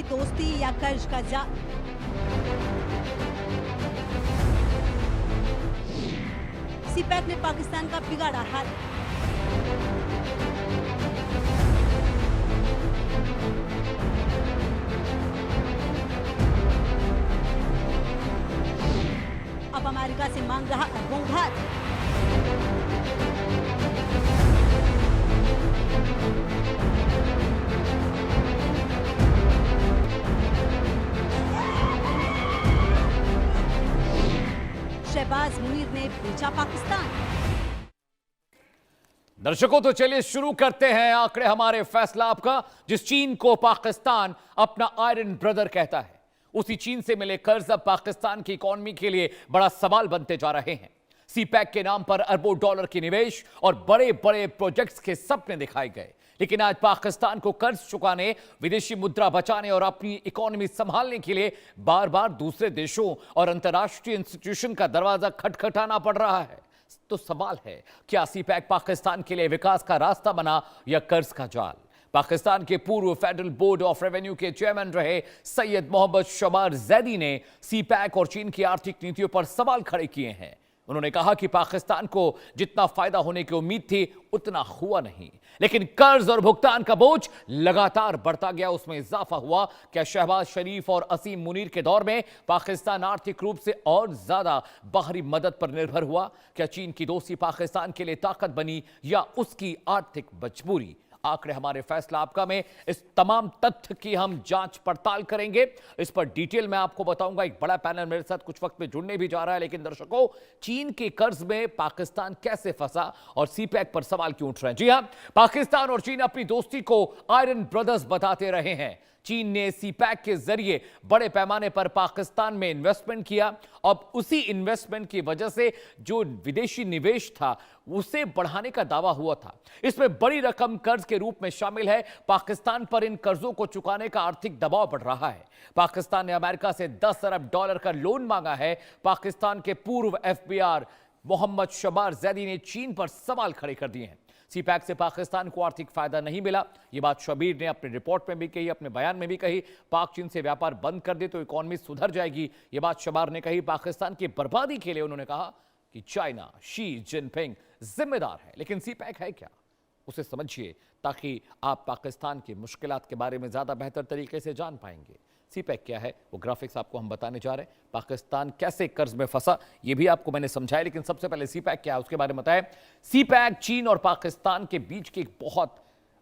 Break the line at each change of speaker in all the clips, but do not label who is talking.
दोस्ती या कर्ज का जाल। सीपैक ने पाकिस्तान का बिगाड़ा हाल। अब अमेरिका से मांग रहा अरबों उधार। शहबाज मुनीर ने बेचा पाकिस्तान।
दर्शकों तो चलिए शुरू करते हैं आंकड़े हमारे फैसला आपका। जिस चीन को पाकिस्तान अपना आयरन ब्रदर कहता है, उसी चीन से मिले कर्ज अब पाकिस्तान की इकोनॉमी के लिए बड़ा सवाल बनते जा रहे हैं। सीपैक के नाम पर अरबों डॉलर की निवेश और बड़े बड़े प्रोजेक्ट्स के सपने दिखाए गए, लेकिन आज पाकिस्तान को कर्ज चुकाने, विदेशी मुद्रा बचाने और अपनी इकोनॉमी संभालने के लिए बार बार दूसरे देशों और अंतर्राष्ट्रीय इंस्टीट्यूशन का दरवाजा खटखटाना पड़ रहा है। तो सवाल है, क्या सीपैक पाकिस्तान के लिए विकास का रास्ता बना या कर्ज का जाल? पाकिस्तान के पूर्व फेडरल बोर्ड ऑफ रेवेन्यू के चेयरमैन रहे सैयद मोहम्मद शबार जैदी ने सीपैक और चीन की आर्थिक नीतियों पर सवाल खड़े किए हैं। उन्होंने कहा कि पाकिस्तान को जितना फायदा होने की उम्मीद थी उतना हुआ नहीं, लेकिन कर्ज और भुगतान का बोझ लगातार बढ़ता गया, उसमें इजाफा हुआ। क्या शहबाज शरीफ और असीम मुनीर के दौर में पाकिस्तान आर्थिक रूप से और ज्यादा बाहरी मदद पर निर्भर हुआ? क्या चीन की दोस्ती पाकिस्तान के लिए ताकत बनी या उसकी आर्थिक मजबूरी? आंकड़े हमारे फैसला आपका में इस तमाम तथ्य की हम जांच पड़ताल करेंगे। इस पर डिटेल में आपको बताऊंगा। एक बड़ा पैनल मेरे साथ कुछ वक्त में जुड़ने भी जा रहा है, लेकिन दर्शकों, चीन के कर्ज में पाकिस्तान कैसे फंसा और सीपैक पर सवाल क्यों उठ रहे हैं? जी हां, पाकिस्तान और चीन अपनी दोस्ती को आयरन ब्रदर्स बताते रहे हैं। चीन ने सीपैक के जरिए बड़े पैमाने पर पाकिस्तान में इन्वेस्टमेंट किया। अब उसी इन्वेस्टमेंट की वजह से जो विदेशी निवेश था उसे बढ़ाने का दावा हुआ था। इसमें बड़ी रकम कर्ज के रूप में शामिल है। पाकिस्तान पर इन कर्जों को चुकाने का आर्थिक दबाव बढ़ रहा है। पाकिस्तान ने अमेरिका से 10 अरब डॉलर का लोन मांगा है। पाकिस्तान के पूर्व एफबीआर मोहम्मद शबार जैदी ने चीन पर सवाल खड़े कर दिए हैं। सीपैक से पाकिस्तान को आर्थिक फायदा नहीं मिला, यह बात शबीर ने अपने रिपोर्ट में भी कही, अपने बयान में भी कही। पाक चीन से व्यापार बंद कर दे तो इकोनॉमी सुधर जाएगी, यह बात शबार ने कही। पाकिस्तान की बर्बादी के लिए उन्होंने कहा कि चाइना, शी जिनपिंग जिम्मेदार है। लेकिन सीपैक है क्या, उसे समझिए ताकि आप पाकिस्तान की मुश्किलात के बारे में ज्यादा बेहतर तरीके से जान पाएंगे। सीपैक क्या है वो ग्राफिक्स आपको हम बताने जा रहे हैं। पाकिस्तान कैसे कर्ज में फंसा ये भी आपको मैंने समझाया, लेकिन सबसे पहले सीपैक क्या है उसके बारे में बताएं। सीपैक चीन और पाकिस्तान के बीच की एक बहुत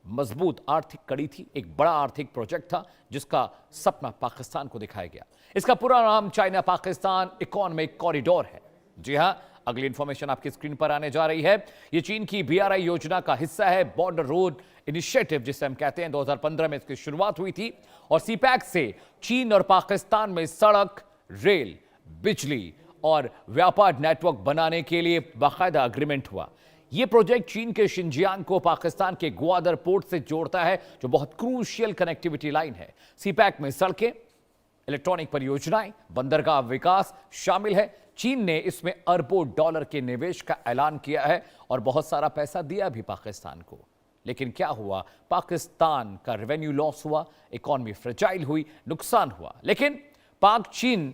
मजबूत आर्थिक कड़ी थी, एक बड़ा आर्थिक प्रोजेक्ट था जिसका सपना पाकिस्तान को दिखाया गया। इसका पूरा नाम चाइना पाकिस्तान इकोनॉमिक कॉरिडोर है। जी हां, अगली इंफॉर्मेशन आपकी स्क्रीन पर आने जा रही है। यह चीन की बीआरआई योजना का हिस्सा है, बॉर्डर रोड इनिशिएटिव जिसे हम कहते हैं। 2015 में इसकी शुरुआत हुई थी और सीपैक से चीन और पाकिस्तान में सड़क, रेल, बिजली और व्यापार नेटवर्क बनाने के लिए बाकायदा अग्रीमेंट हुआ। यह प्रोजेक्ट चीन के शिनजियांग को पाकिस्तान के ग्वादर पोर्ट से जोड़ता है, जो बहुत क्रूशियल कनेक्टिविटी लाइन है। सीपैक में सड़कें, इलेक्ट्रॉनिक परियोजनाएं, बंदरगाह विकास शामिल है। चीन ने इसमें अरबों डॉलर के निवेश का ऐलान किया है और बहुत सारा पैसा दिया भी पाकिस्तान को। लेकिन क्या हुआ? पाकिस्तान का रेवेन्यू लॉस हुआ, इकोनॉमी फ्रेजाइल हुई, नुकसान हुआ। लेकिन पाक चीन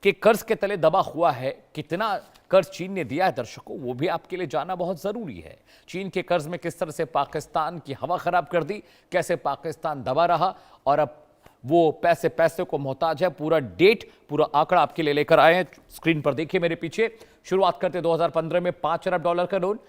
के कर्ज के तले दबा हुआ है। कितना कर्ज चीन ने दिया है दर्शकों, वो भी आपके लिए जानना बहुत जरूरी है। चीन के कर्ज में किस तरह से पाकिस्तान की हवा खराब कर दी, कैसे पाकिस्तान दबा रहा और अब वो पैसे को मोहताज है। पूरा डेट, पूरा आंकड़ा आपके लिए लेकर आए हैं, स्क्रीन पर देखिए मेरे पीछे। शुरुआत करते 2015 में 5 अरब डॉलर का लोन,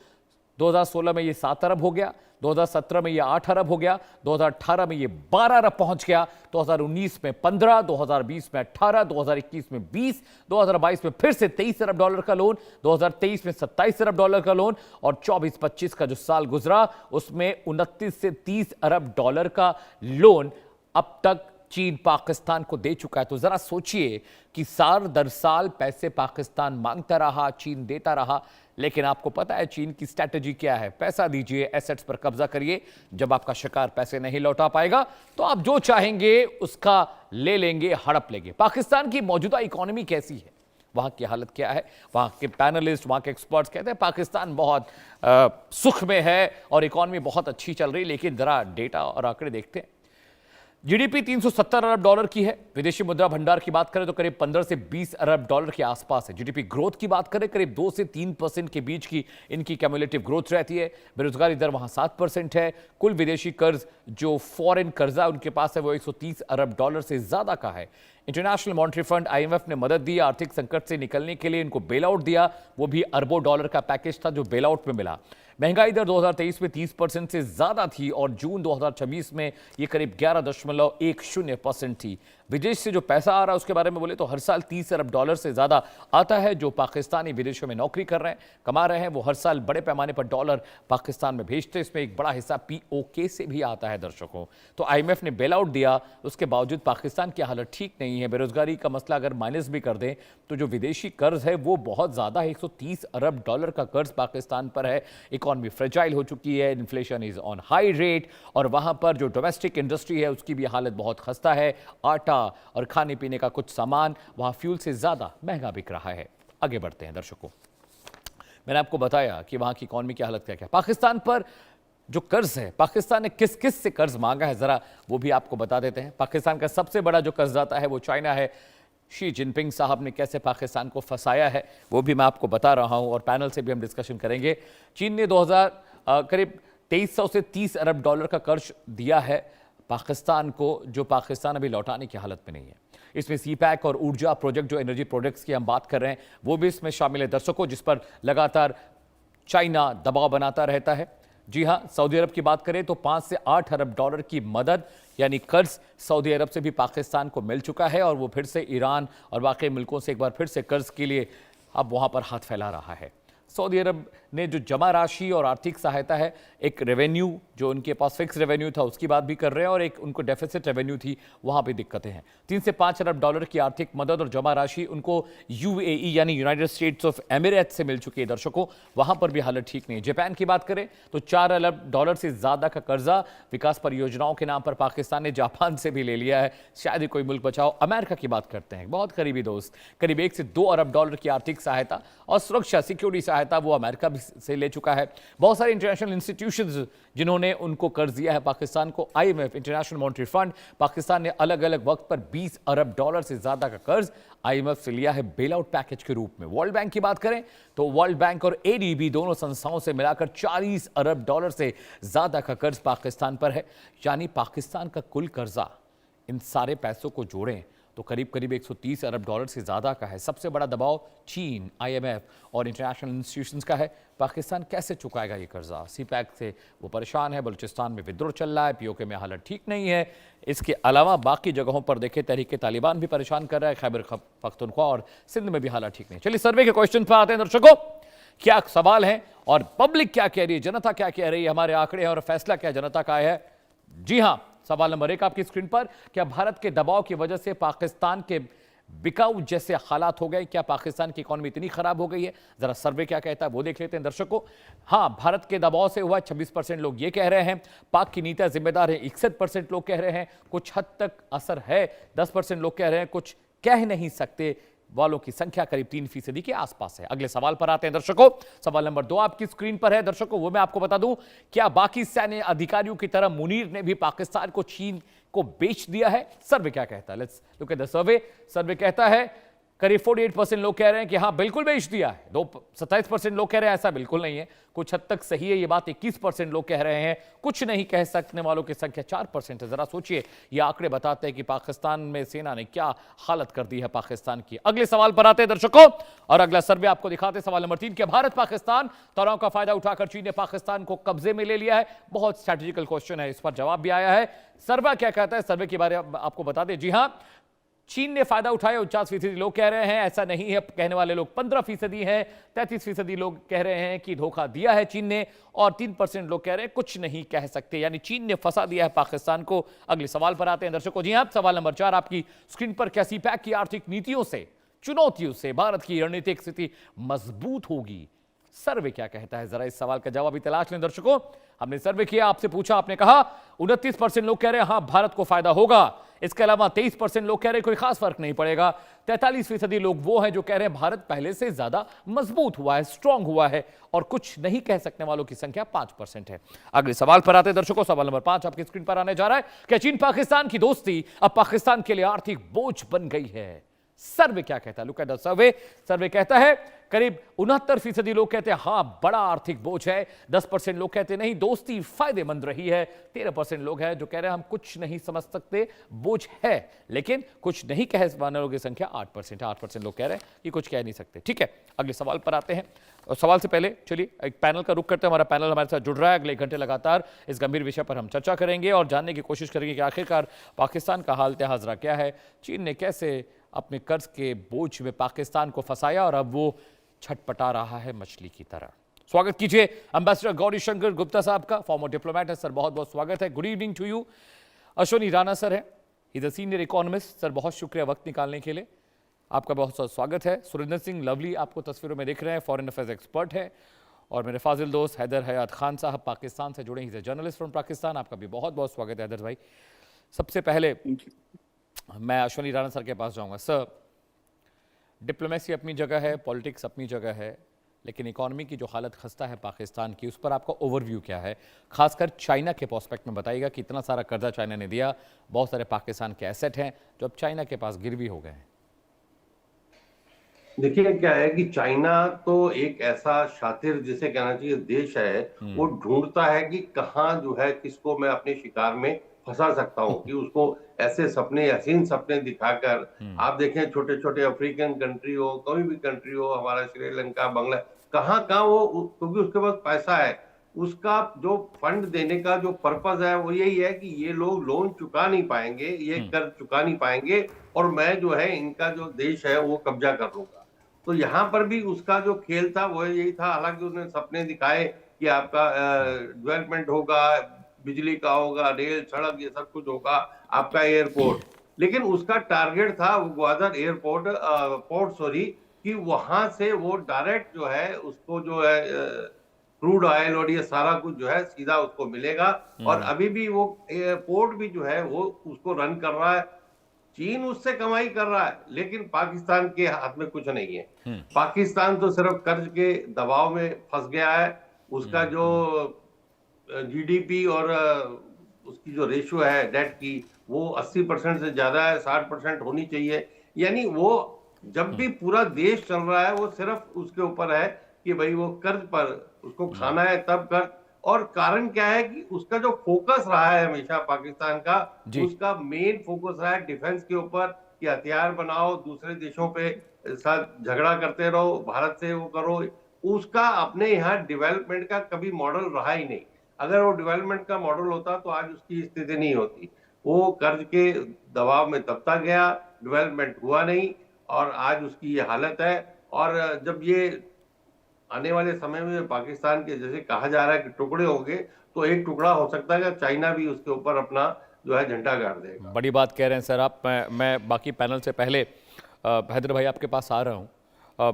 2016 में ये 7 अरब हो गया, 2017 में ये 8 अरब हो गया, 2018 में ये 12 अरब पहुंच गया, 2019 में 15, 2020 में 18, 2021 में 20, 2022 में फिर से 23 अरब डॉलर का लोन, 2023 में 27 अरब डॉलर का लोन और 24-25 का जो साल गुजरा उसमें 29 से 30 अरब डॉलर का लोन अब तक चीन पाकिस्तान को दे चुका है। तो जरा सोचिए कि साल दर साल पैसे पाकिस्तान मांगता रहा, चीन देता रहा, लेकिन आपको पता है चीन की स्ट्रैटेजी क्या है? पैसा दीजिए, एसेट्स पर कब्जा करिए। जब आपका शिकार पैसे नहीं लौटा पाएगा तो आप जो चाहेंगे उसका ले लेंगे, हड़प लेंगे। पाकिस्तान की मौजूदा इकोनॉमी कैसी है, वहां की हालत क्या है? वहां के पैनलिस्ट, वहां के एक्सपर्ट्स कहते हैं पाकिस्तान बहुत सुख में है और इकोनॉमी बहुत अच्छी चल रही है। लेकिन जरा डेटा और आंकड़े देखते हैं। जीडीपी 370 अरब डॉलर की है। विदेशी मुद्रा भंडार की बात करें तो करीब 15 से 20 अरब डॉलर के आसपास है। जीडीपी ग्रोथ की बात करें करीब 2 से 3% के बीच की इनकी क्यूमुलेटिव ग्रोथ रहती है। बेरोजगारी दर वहां 7% है। कुल विदेशी कर्ज जो फॉरेन कर्जा उनके पास है वो 130 अरब डॉलर से ज्यादा का है। इंटरनेशनल मॉनेटरी फंड आईएमएफ ने मदद दी, आर्थिक संकट से निकलने के लिए इनको बेल आउट दिया, वो भी अरबों डॉलर का पैकेज था जो बेल आउट में मिला। महंगाई दर 2023 में 30% से ज्यादा थी और जून 2026 में ये करीब 11.10% थी। विदेश से जो पैसा आ रहा है उसके बारे में बोले तो हर साल 30 अरब डॉलर से ज्यादा आता है। जो पाकिस्तानी विदेशों में नौकरी कर रहे हैं, कमा रहे हैं, वो हर साल बड़े पैमाने पर डॉलर पाकिस्तान में भेजते हैं। इसमें एक बड़ा हिस्सा पीओके से भी आता है दर्शकों। तो आईएमएफ ने बेल आउट दिया, उसके बावजूद पाकिस्तान की हालत ठीक नहीं है। बेरोजगारी का मसला अगर माइनस भी कर दें तो जो विदेशी कर्ज है वो बहुत ज्यादा है। 130 अरब डॉलर का कर्ज पाकिस्तान पर है। इकॉनमी फ्रेजाइल हो चुकी है, inflation is on high rate और वहां पर जो डोमेस्टिक इंडस्ट्री है उसकी भी हालत बहुत खस्ता है। आटा और खाने पीने का कुछ सामान वहां फ्यूल से ज्यादा महंगा बिक रहा है। आगे बढ़ते हैं दर्शकों। मैंने आपको बताया कि वहां की इकॉनमी की हालत क्या क्या। पाकिस्तान पर जो कर्ज है, पाकिस्तान ने किस किस से कर्ज मांगा है जरा वो भी आपको बता देते हैं। पाकिस्तान का सबसे बड़ा जो कर्जदाता है वो चाइना है। शी जिनपिंग साहब ने कैसे पाकिस्तान को फंसाया है वो भी मैं आपको बता रहा हूं और पैनल से भी हम डिस्कशन करेंगे। चीन ने करीब 2300 से 30 अरब डॉलर का कर्ज दिया है पाकिस्तान को, जो पाकिस्तान अभी लौटाने की हालत में नहीं है। इसमें सीपैक और ऊर्जा प्रोजेक्ट, जो एनर्जी प्रोजेक्ट्स की हम बात कर रहे हैं, वो भी इसमें शामिल है दर्शकों, जिस पर लगातार चाइना दबाव बनाता रहता है। जी हां, सऊदी अरब की बात करें तो 5 से 8 अरब डॉलर की मदद यानी कर्ज सऊदी अरब से भी पाकिस्तान को मिल चुका है और वो फिर से ईरान और बाकी मुल्कों से एक बार फिर से कर्ज के लिए अब वहां पर हाथ फैला रहा है। सऊदी अरब ने जो जमा राशि और आर्थिक सहायता है, एक रेवेन्यू जो उनके पास फिक्स रेवेन्यू था उसकी बात भी कर रहे हैं और एक उनको डेफिसिट रेवेन्यू थी, वहां पे दिक्कतें हैं। 3 से 5 अरब डॉलर की आर्थिक मदद और जमा राशि उनको यूएई यानी यूनाइटेड स्टेट्स ऑफ एमिरेट्स से मिल चुकी है दर्शकों, वहां पर भी हालत ठीक नहीं है। जापान की बात करें तो 4 अरब डॉलर से ज्यादा का कर्जा विकास परियोजनाओं के नाम पर पाकिस्तान ने जापान से भी ले लिया है। शायद ही कोई मुल्क बचाओ। अमेरिका की बात करते हैं, बहुत करीबी दोस्त, करीब 1 से 2 अरब डॉलर की आर्थिक सहायता और सुरक्षा सिक्योरिटी सहायता वो अमेरिका से ले चुका है। बहुत सारे इंटरनेशनल इंस्टीट्यूशंस जिन्होंने उनको कर्ज दिया है पाकिस्तान को, IMF, international monetary fund, Pakistan ने अलग अलग वक्त पर 20 अरब डॉलर से ज्यादा का कर्ज आईएमएफ से लिया है बेल आउट पैकेज के रूप में। वर्ल्ड बैंक की बात करें तो वर्ल्ड बैंक और एडीबी दोनों संस्थाओं से मिलाकर 40 अरब डॉलर से ज्यादा का कर्ज पाकिस्तान पर है। यानी पाकिस्तान का कुल कर्जा इन सारे पैसों को जोड़ें तो करीब करीब 130 अरब डॉलर से ज़्यादा का है। सबसे बड़ा दबाव चीन, आईएमएफ और इंटरनेशनल इंस्टीट्यूशंस का है। पाकिस्तान कैसे चुकाएगा ये कर्जा? सीपैक से वो परेशान है, बलूचिस्तान में विद्रोह चल रहा है, पीओके में हालत ठीक नहीं है। इसके अलावा बाकी जगहों पर देखें, तहरीक तालिबान भी परेशान कर रहा है, खैबर पख्तूनख्वा और सिंध में भी हालत ठीक नहीं। चलिए सर्वे के क्वेश्चन पर आते हैं दर्शकों। क्या सवाल है और पब्लिक क्या कह रही है, जनता क्या कह रही है, हमारे आंकड़े और फैसला क्या जनता का है? जी हां, सवाल नंबर 1 आपकी स्क्रीन पर। क्या भारत के दबाव की वजह से पाकिस्तान के बिकाऊ जैसे हालात हो गए? क्या पाकिस्तान की इकॉनमी इतनी खराब हो गई है? जरा सर्वे क्या कहता है वो देख लेते हैं दर्शकों। हां, भारत के दबाव से हुआ, 26% लोग ये कह रहे हैं। पाक की नीतियां जिम्मेदार है, 61% लोग कह रहे हैं। कुछ हद तक असर है, 10% लोग कह रहे हैं कुछ कह नहीं सकते वालों की संख्या करीब 3% के आसपास है। अगले सवाल पर आते हैं दर्शकों। सवाल नंबर 2 आपकी स्क्रीन पर है दर्शकों, वो मैं आपको बता दूं। क्या बाकी सैन्य अधिकारियों की तरह मुनीर ने भी पाकिस्तान को चीन को बेच दिया है? सर्वे क्या कहता है? Let's look at the survey. Survey कहता है करीब 48% लोग कह रहे हैं कि हाँ बिल्कुल बेच दिया है। 27% लोग कह रहे हैं ऐसा बिल्कुल नहीं है। कुछ हद तक सही है ये बात, 21% लोग कह रहे हैं कुछ नहीं कह सकने वालों की संख्या 4% है। जरा सोचिए, ये आंकड़े बताते हैं कि पाकिस्तान में सेना ने क्या हालत कर दी है पाकिस्तान की। अगले सवाल पर आते हैं दर्शकों और अगला सर्वे आपको दिखाते हैं। सवाल नंबर 3, क्या भारत पाकिस्तान तनाव का फायदा उठाकर चीन ने पाकिस्तान को कब्जे में ले लिया है? बहुत स्ट्रेटेजिकल क्वेश्चन है, इस पर जवाब भी आया है। सर्वे क्या कहता है, सर्वे के बारे में आपको बता दें। जी हां, चीन ने फायदा उठाया, 49% लोग कह रहे हैं ऐसा नहीं है, कहने वाले लोग 15% हैं। 33% लोग कह रहे हैं कि धोखा दिया है चीन ने और 3% लोग कह रहे हैं कुछ नहीं कह सकते, यानी चीन ने फंसा दिया है पाकिस्तान को। अगले सवाल पर आते हैं दर्शकों। जी हां, सवाल नंबर 4 आपकी स्क्रीन पर। क्या सीपैक की आर्थिक नीतियों से, चुनौतियों से भारत की रणनीतिक स्थिति मजबूत होगी? सर्वे क्या कहता है, जरा इस सवाल का जवाब भी तलाश लें दर्शकों। हमने सर्वे किया, आपसे पूछा, आपने कहा 29% लोग कह रहे हैं हां भारत को फायदा होगा, इसके अलावा 23% लोग कह रहे हैं कोई खास फर्क नहीं पड़ेगा। 43% लोग वो हैं जो कह रहे हैं भारत पहले से ज्यादा मजबूत हुआ है, स्ट्रांग हुआ है। और कुछ नहीं कह सकने वालों की संख्या 5% है। अगले सवाल पर आते हैं दर्शकों। सवाल नंबर 5 आपकी स्क्रीन पर आने जा रहा है। क्या चीन पाकिस्तान की दोस्ती अब पाकिस्तान के लिए आर्थिक बोझ बन गई है? सर्वे क्या कहता है? Look at the survey. Survey कहता है करीब 69% लोग कहते हैं हां बड़ा आर्थिक बोझ है। 10% लोग कहते हैं नहीं दोस्ती फायदेमंद रही है। 13% लोग हैं जो कह रहे हैं हम कुछ नहीं समझ सकते, बोझ है। लेकिन कुछ नहीं कह पाने वालों की संख्या 8% है। 8% लोग कह रहे हैं कि कुछ कह नहीं सकते। ठीक है, अगले सवाल पर आते हैं। और सवाल से पहले चलिए एक पैनल का रुख करते हैं। हमारा पैनल हमारे साथ जुड़ रहा है। अगले 1 घंटे लगातार इस गंभीर विषय पर हम चर्चा करेंगे और जानने की कोशिश करेंगे कि आखिरकार पाकिस्तान का हाल हाजरा क्या है, चीन ने कैसे अपने कर्ज के बोझ में पाकिस्तान को फंसाया और अब वो छटपटा रहा है मछली की तरह। स्वागत कीजिए एम्बेसडर गौरी शंकर गुप्ता साहब का, फॉर्मर डिप्लोमेट है सर, बहुत बहुत स्वागत है। Good evening to you. Ashwini Rana sir है, he is a senior economist sir, बहुत शुक्रिया वक्त निकालने के लिए, आपका बहुत बहुत स्वागत है। सुरेंद्र सिंह लवली आपको तस्वीरों में दिख रहे हैं, फॉरेन अफेयर्स एक्सपर्ट है। और मेरे फाजिल दोस्त हैदर हयात खान साहब पाकिस्तान से जुड़े, ही is a journalist from Pakistan, आपका भी बहुत बहुत स्वागत है हैदर भाई। सबसे पहले मैं अश्विनी राणा सर के पास जाऊंगा। सर, डिप्लोमेसी अपनी जगह है, पॉलिटिक्स अपनी जगह है, लेकिन इकोनॉमी की जो हालत खस्ता है पाकिस्तान की, उस पर आपका ओवरव्यू क्या है? खासकर चाइना के प्रोस्पेक्ट में बताइएगा कि इतना सारा कर्जा चाइना ने दिया, बहुत सारे पाकिस्तान के एसेट हैं जो अब चाइना के पास गिरवी हो गए हैं।
देखिए क्या है कि चाइना तो एक ऐसा शातिर जिसे कहना चाहिए देश है, वो ढूंढता है कि कहाँ जो है किसको मैं अपने शिकार में फंसा सकता हूँ, कि उसको ऐसे सपने, हसीन सपने दिखाकर, आप देखें छोटे छोटे अफ्रीकन कंट्री हो, कोई भी कंट्री हो, हमारा श्रीलंका, बांग्ला, कहाँ कहाँ वो, क्योंकि उसके पास पैसा है, उसका जो फंड देने का जो पर्पज है वो यही है कि ये लोग लोन चुका नहीं पाएंगे, ये कर्ज चुका नहीं पाएंगे, और मैं जो है इनका जो देश है वो कब्जा कर लूंगा। तो यहाँ पर भी उसका जो खेल था वो यही था। हालांकि उसने सपने दिखाए कि आपका डेवलपमेंट होगा, बिजली का होगा, रेल, सड़क, ये सब कुछ होगा, आपका एयरपोर्ट, लेकिन उसका टारगेट था वो ग्वादर एयरपोर्ट कि वहां से वो डायरेक्ट जो है उसको जो है क्रूड ऑयल और ये सारा कुछ जो है सीधा उसको मिलेगा। और अभी भी वो एयरपोर्ट भी जो है वो उसको रन कर रहा है। चीन उससे कमाई कर रहा है, लेकिन पाकिस्तान के हाथ में कुछ नहीं है। पाकिस्तान तो सिर्फ कर्ज के दबाव में फंस गया है। उसका जो जीडीपी और उसकी जो रेशियो है डेट की, वो 80% से ज्यादा है, 60% होनी चाहिए। यानी वो जब भी पूरा देश चल रहा है वो सिर्फ उसके ऊपर है कि भाई वो कर्ज पर उसको खाना है, तब कर्ज। और कारण क्या है कि उसका जो फोकस रहा है हमेशा पाकिस्तान का, उसका मेन फोकस रहा है डिफेंस के ऊपर, कि हथियार बनाओ, दूसरे देशों पे साथ झगड़ा करते रहो, भारत से वो करो। उसका अपने यहाँ डेवलपमेंट का कभी मॉडल रहा ही नहीं। अगर वो डेवलपमेंट का मॉडल होता तो आज उसकी स्थिति नहीं होती। वो कर्ज के दबाव में दबता गया, डेवलपमेंट हुआ नहीं, और आज उसकी ये हालत है। और जब ये आने वाले समय में पाकिस्तान के जैसे कहा जा रहा है कि टुकड़े होंगे, तो एक टुकड़ा हो सकता है कि चाइना भी उसके ऊपर अपना जो है झंडा गाड़ देगा।
बड़ी बात कह रहे हैं सर आप। मैं बाकी पैनल से पहले हैदर भाई आपके पास आ रहा हूँ।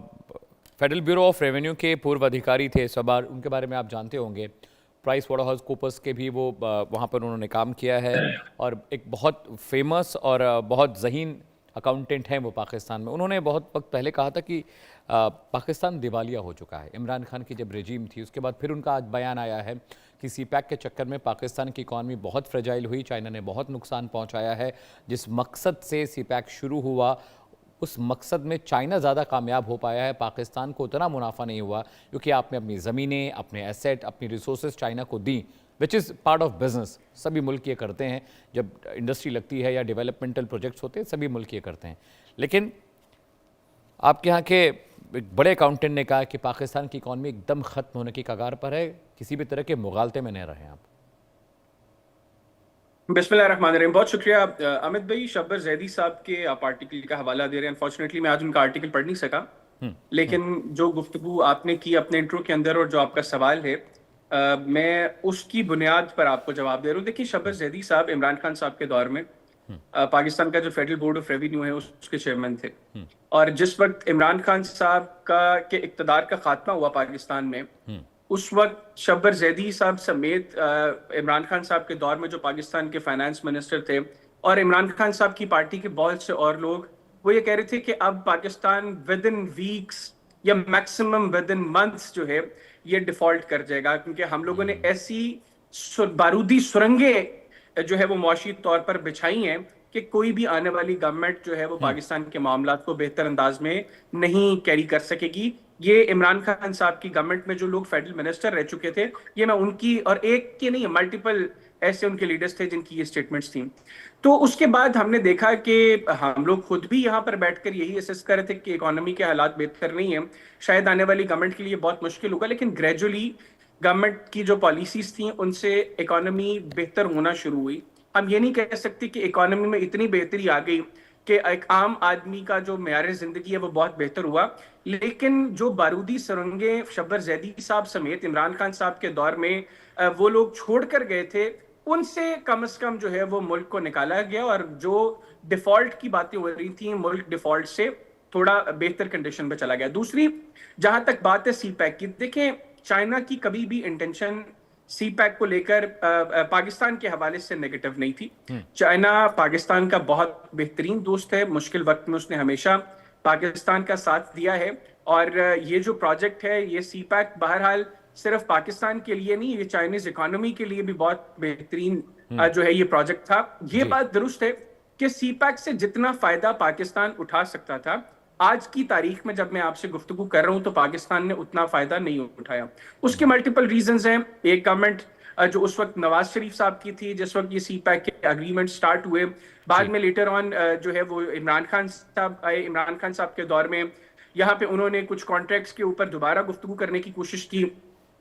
फेडरल ब्यूरो ऑफ रेवेन्यू के पूर्व अधिकारी थे सबार, उनके बारे में आप जानते होंगे। प्राइस वाटरहाउस कूपर्स के भी वो वहाँ पर उन्होंने काम किया है, और एक बहुत फेमस और बहुत ज़हीन अकाउंटेंट हैं वो पाकिस्तान में। उन्होंने बहुत वक्त पहले कहा था कि पाकिस्तान दिवालिया हो चुका है। इमरान खान की जब रेजीम थी उसके बाद फिर उनका आज बयान आया है कि सीपैक के चक्कर में पाकिस्तान की इकॉनमी बहुत फ्रेजाइल हुई, चाइना ने बहुत नुकसान पहुंचाया है। जिस मकसद से सीपैक शुरू हुआ उस मकसद में चाइना ज़्यादा कामयाब हो पाया है, पाकिस्तान को उतना मुनाफा नहीं हुआ, क्योंकि आपने अपनी ज़मीनें, अपने एसेट, अपनी रिसोर्सेज चाइना को दी, which is part of business. सभी मुल्क ये करते हैं, जब इंडस्ट्री लगती है या डेवलपमेंटल प्रोजेक्ट्स होते हैं सभी मुल्क ये करते हैं। लेकिन आपके यहाँ के एक बड़े अकाउंटेंट ने कहा कि पाकिस्तान की इकॉनमी एकदम ख़त्म होने की कगार पर है, किसी भी तरह के मुगालते में नहीं रहे आप।
बिस्मिल्लाहिर्रहमानिर्रहीम। बहुत शुक्रिया अमित भाई। शब्बर जैदी साहब के आप आर्टिकल का हवाला दे रहे हैं। अनफॉर्चुनेटली मैं आज उनका आर्टिकल पढ़ नहीं सका, लेकिन जो गुफ्तगू आपने की अपने इंट्रो के अंदर और जो आपका सवाल है, मैं उसकी बुनियाद पर आपको जवाब दे रहा हूँ। देखिए, शब्बर जैदी साहब इमरान खान साहब के दौर में पाकिस्तान का जो फेडरल बोर्ड ऑफ रेवेन्यू है उसके चेयरमैन थे, और जिस वक्त इमरान खान साहब के इक़्तिदार का खात्मा हुआ पाकिस्तान में, उस वक्त शब्बर जैदी साहब समेत इमरान खान साहब के दौर में जो पाकिस्तान के फाइनेंस मिनिस्टर थे और इमरान खान साहब की पार्टी के बहुत से और लोग वो ये कह रहे थे कि अब पाकिस्तान विद इन वीक्स या मैक्सिमम विद इन मंथ्स जो है ये डिफॉल्ट कर जाएगा, क्योंकि हम लोगों ने ऐसी बारूदी सुरंगें जो है वो मुआशी तौर पर बिछाई हैं कि कोई भी आने वाली गवर्नमेंट जो है वो पाकिस्तान के मामलात को बेहतर अंदाज में नहीं कैरी कर सकेगी। ये इमरान खान साहब की गवर्नमेंट में जो लोग फेडरल मिनिस्टर रह चुके थे, ये मैं उनकी और एक के नहीं मल्टीपल ऐसे उनके लीडर्स थे जिनकी ये स्टेटमेंट्स थी। तो उसके बाद हमने देखा कि हम लोग खुद भी यहाँ पर बैठकर यही असेस कर रहे थे कि इकोनॉमी के हालात बेहतर नहीं है, शायद आने वाली गवर्नमेंट के लिए बहुत मुश्किल होगा, लेकिन ग्रेजुअली गवर्नमेंट की जो पॉलिसीज थी उनसे इकोनॉमी बेहतर होना शुरू हुई। हम ये नहीं कह सकते कि इकोनॉमी में इतनी बेहतरी आ गई कि एक आम आदमी का जो मेयार जिंदगी है वो बहुत बेहतर हुआ, लेकिन जो बारूदी सुरंगें शब्बर जैदी साहब समेत इमरान खान साहब के दौर में वो लोग छोड़ कर गए थे, उनसे कम से कम जो है वो मुल्क को निकाला गया और जो डिफॉल्ट की बातें हो रही थी मुल्क डिफॉल्ट से थोड़ा बेहतर कंडीशन में चला गया। दूसरी जहां तक बात है सीपैक की, देखें चाइना की कभी भी इंटेंशन सीपैक को लेकर पाकिस्तान के हवाले से नेगेटिव नहीं थी। चाइना पाकिस्तान का बहुत बेहतरीन दोस्त है, मुश्किल वक्त में उसने हमेशा पाकिस्तान का साथ दिया है और ये जो प्रोजेक्ट है ये सीपैक बहरहाल सिर्फ पाकिस्तान के लिए नहीं, ये चाइनीज इकोनॉमी के लिए भी बहुत बेहतरीन जो है ये प्रोजेक्ट था। ये बात दुरुस्त है कि सीपैक से जितना फायदा पाकिस्तान उठा सकता था, आज की तारीख में जब मैं आपसे गुफ्तगू कर रहा हूं तो पाकिस्तान ने उतना फायदा नहीं उठाया। उसके मल्टीपल रीजंस हैं। एक गवर्नमेंट जो उस वक्त नवाज शरीफ साहब की थी जिस वक्त ये सीपैक के अग्रीमेंट स्टार्ट हुए, बाद में लेटर ऑन जो है वो इमरान खान साहब आए। इमरान खान साहब के दौर में यहाँ पे उन्होंने कुछ कॉन्ट्रैक्ट्स के ऊपर दोबारा गुफ्तगू करने की कोशिश की,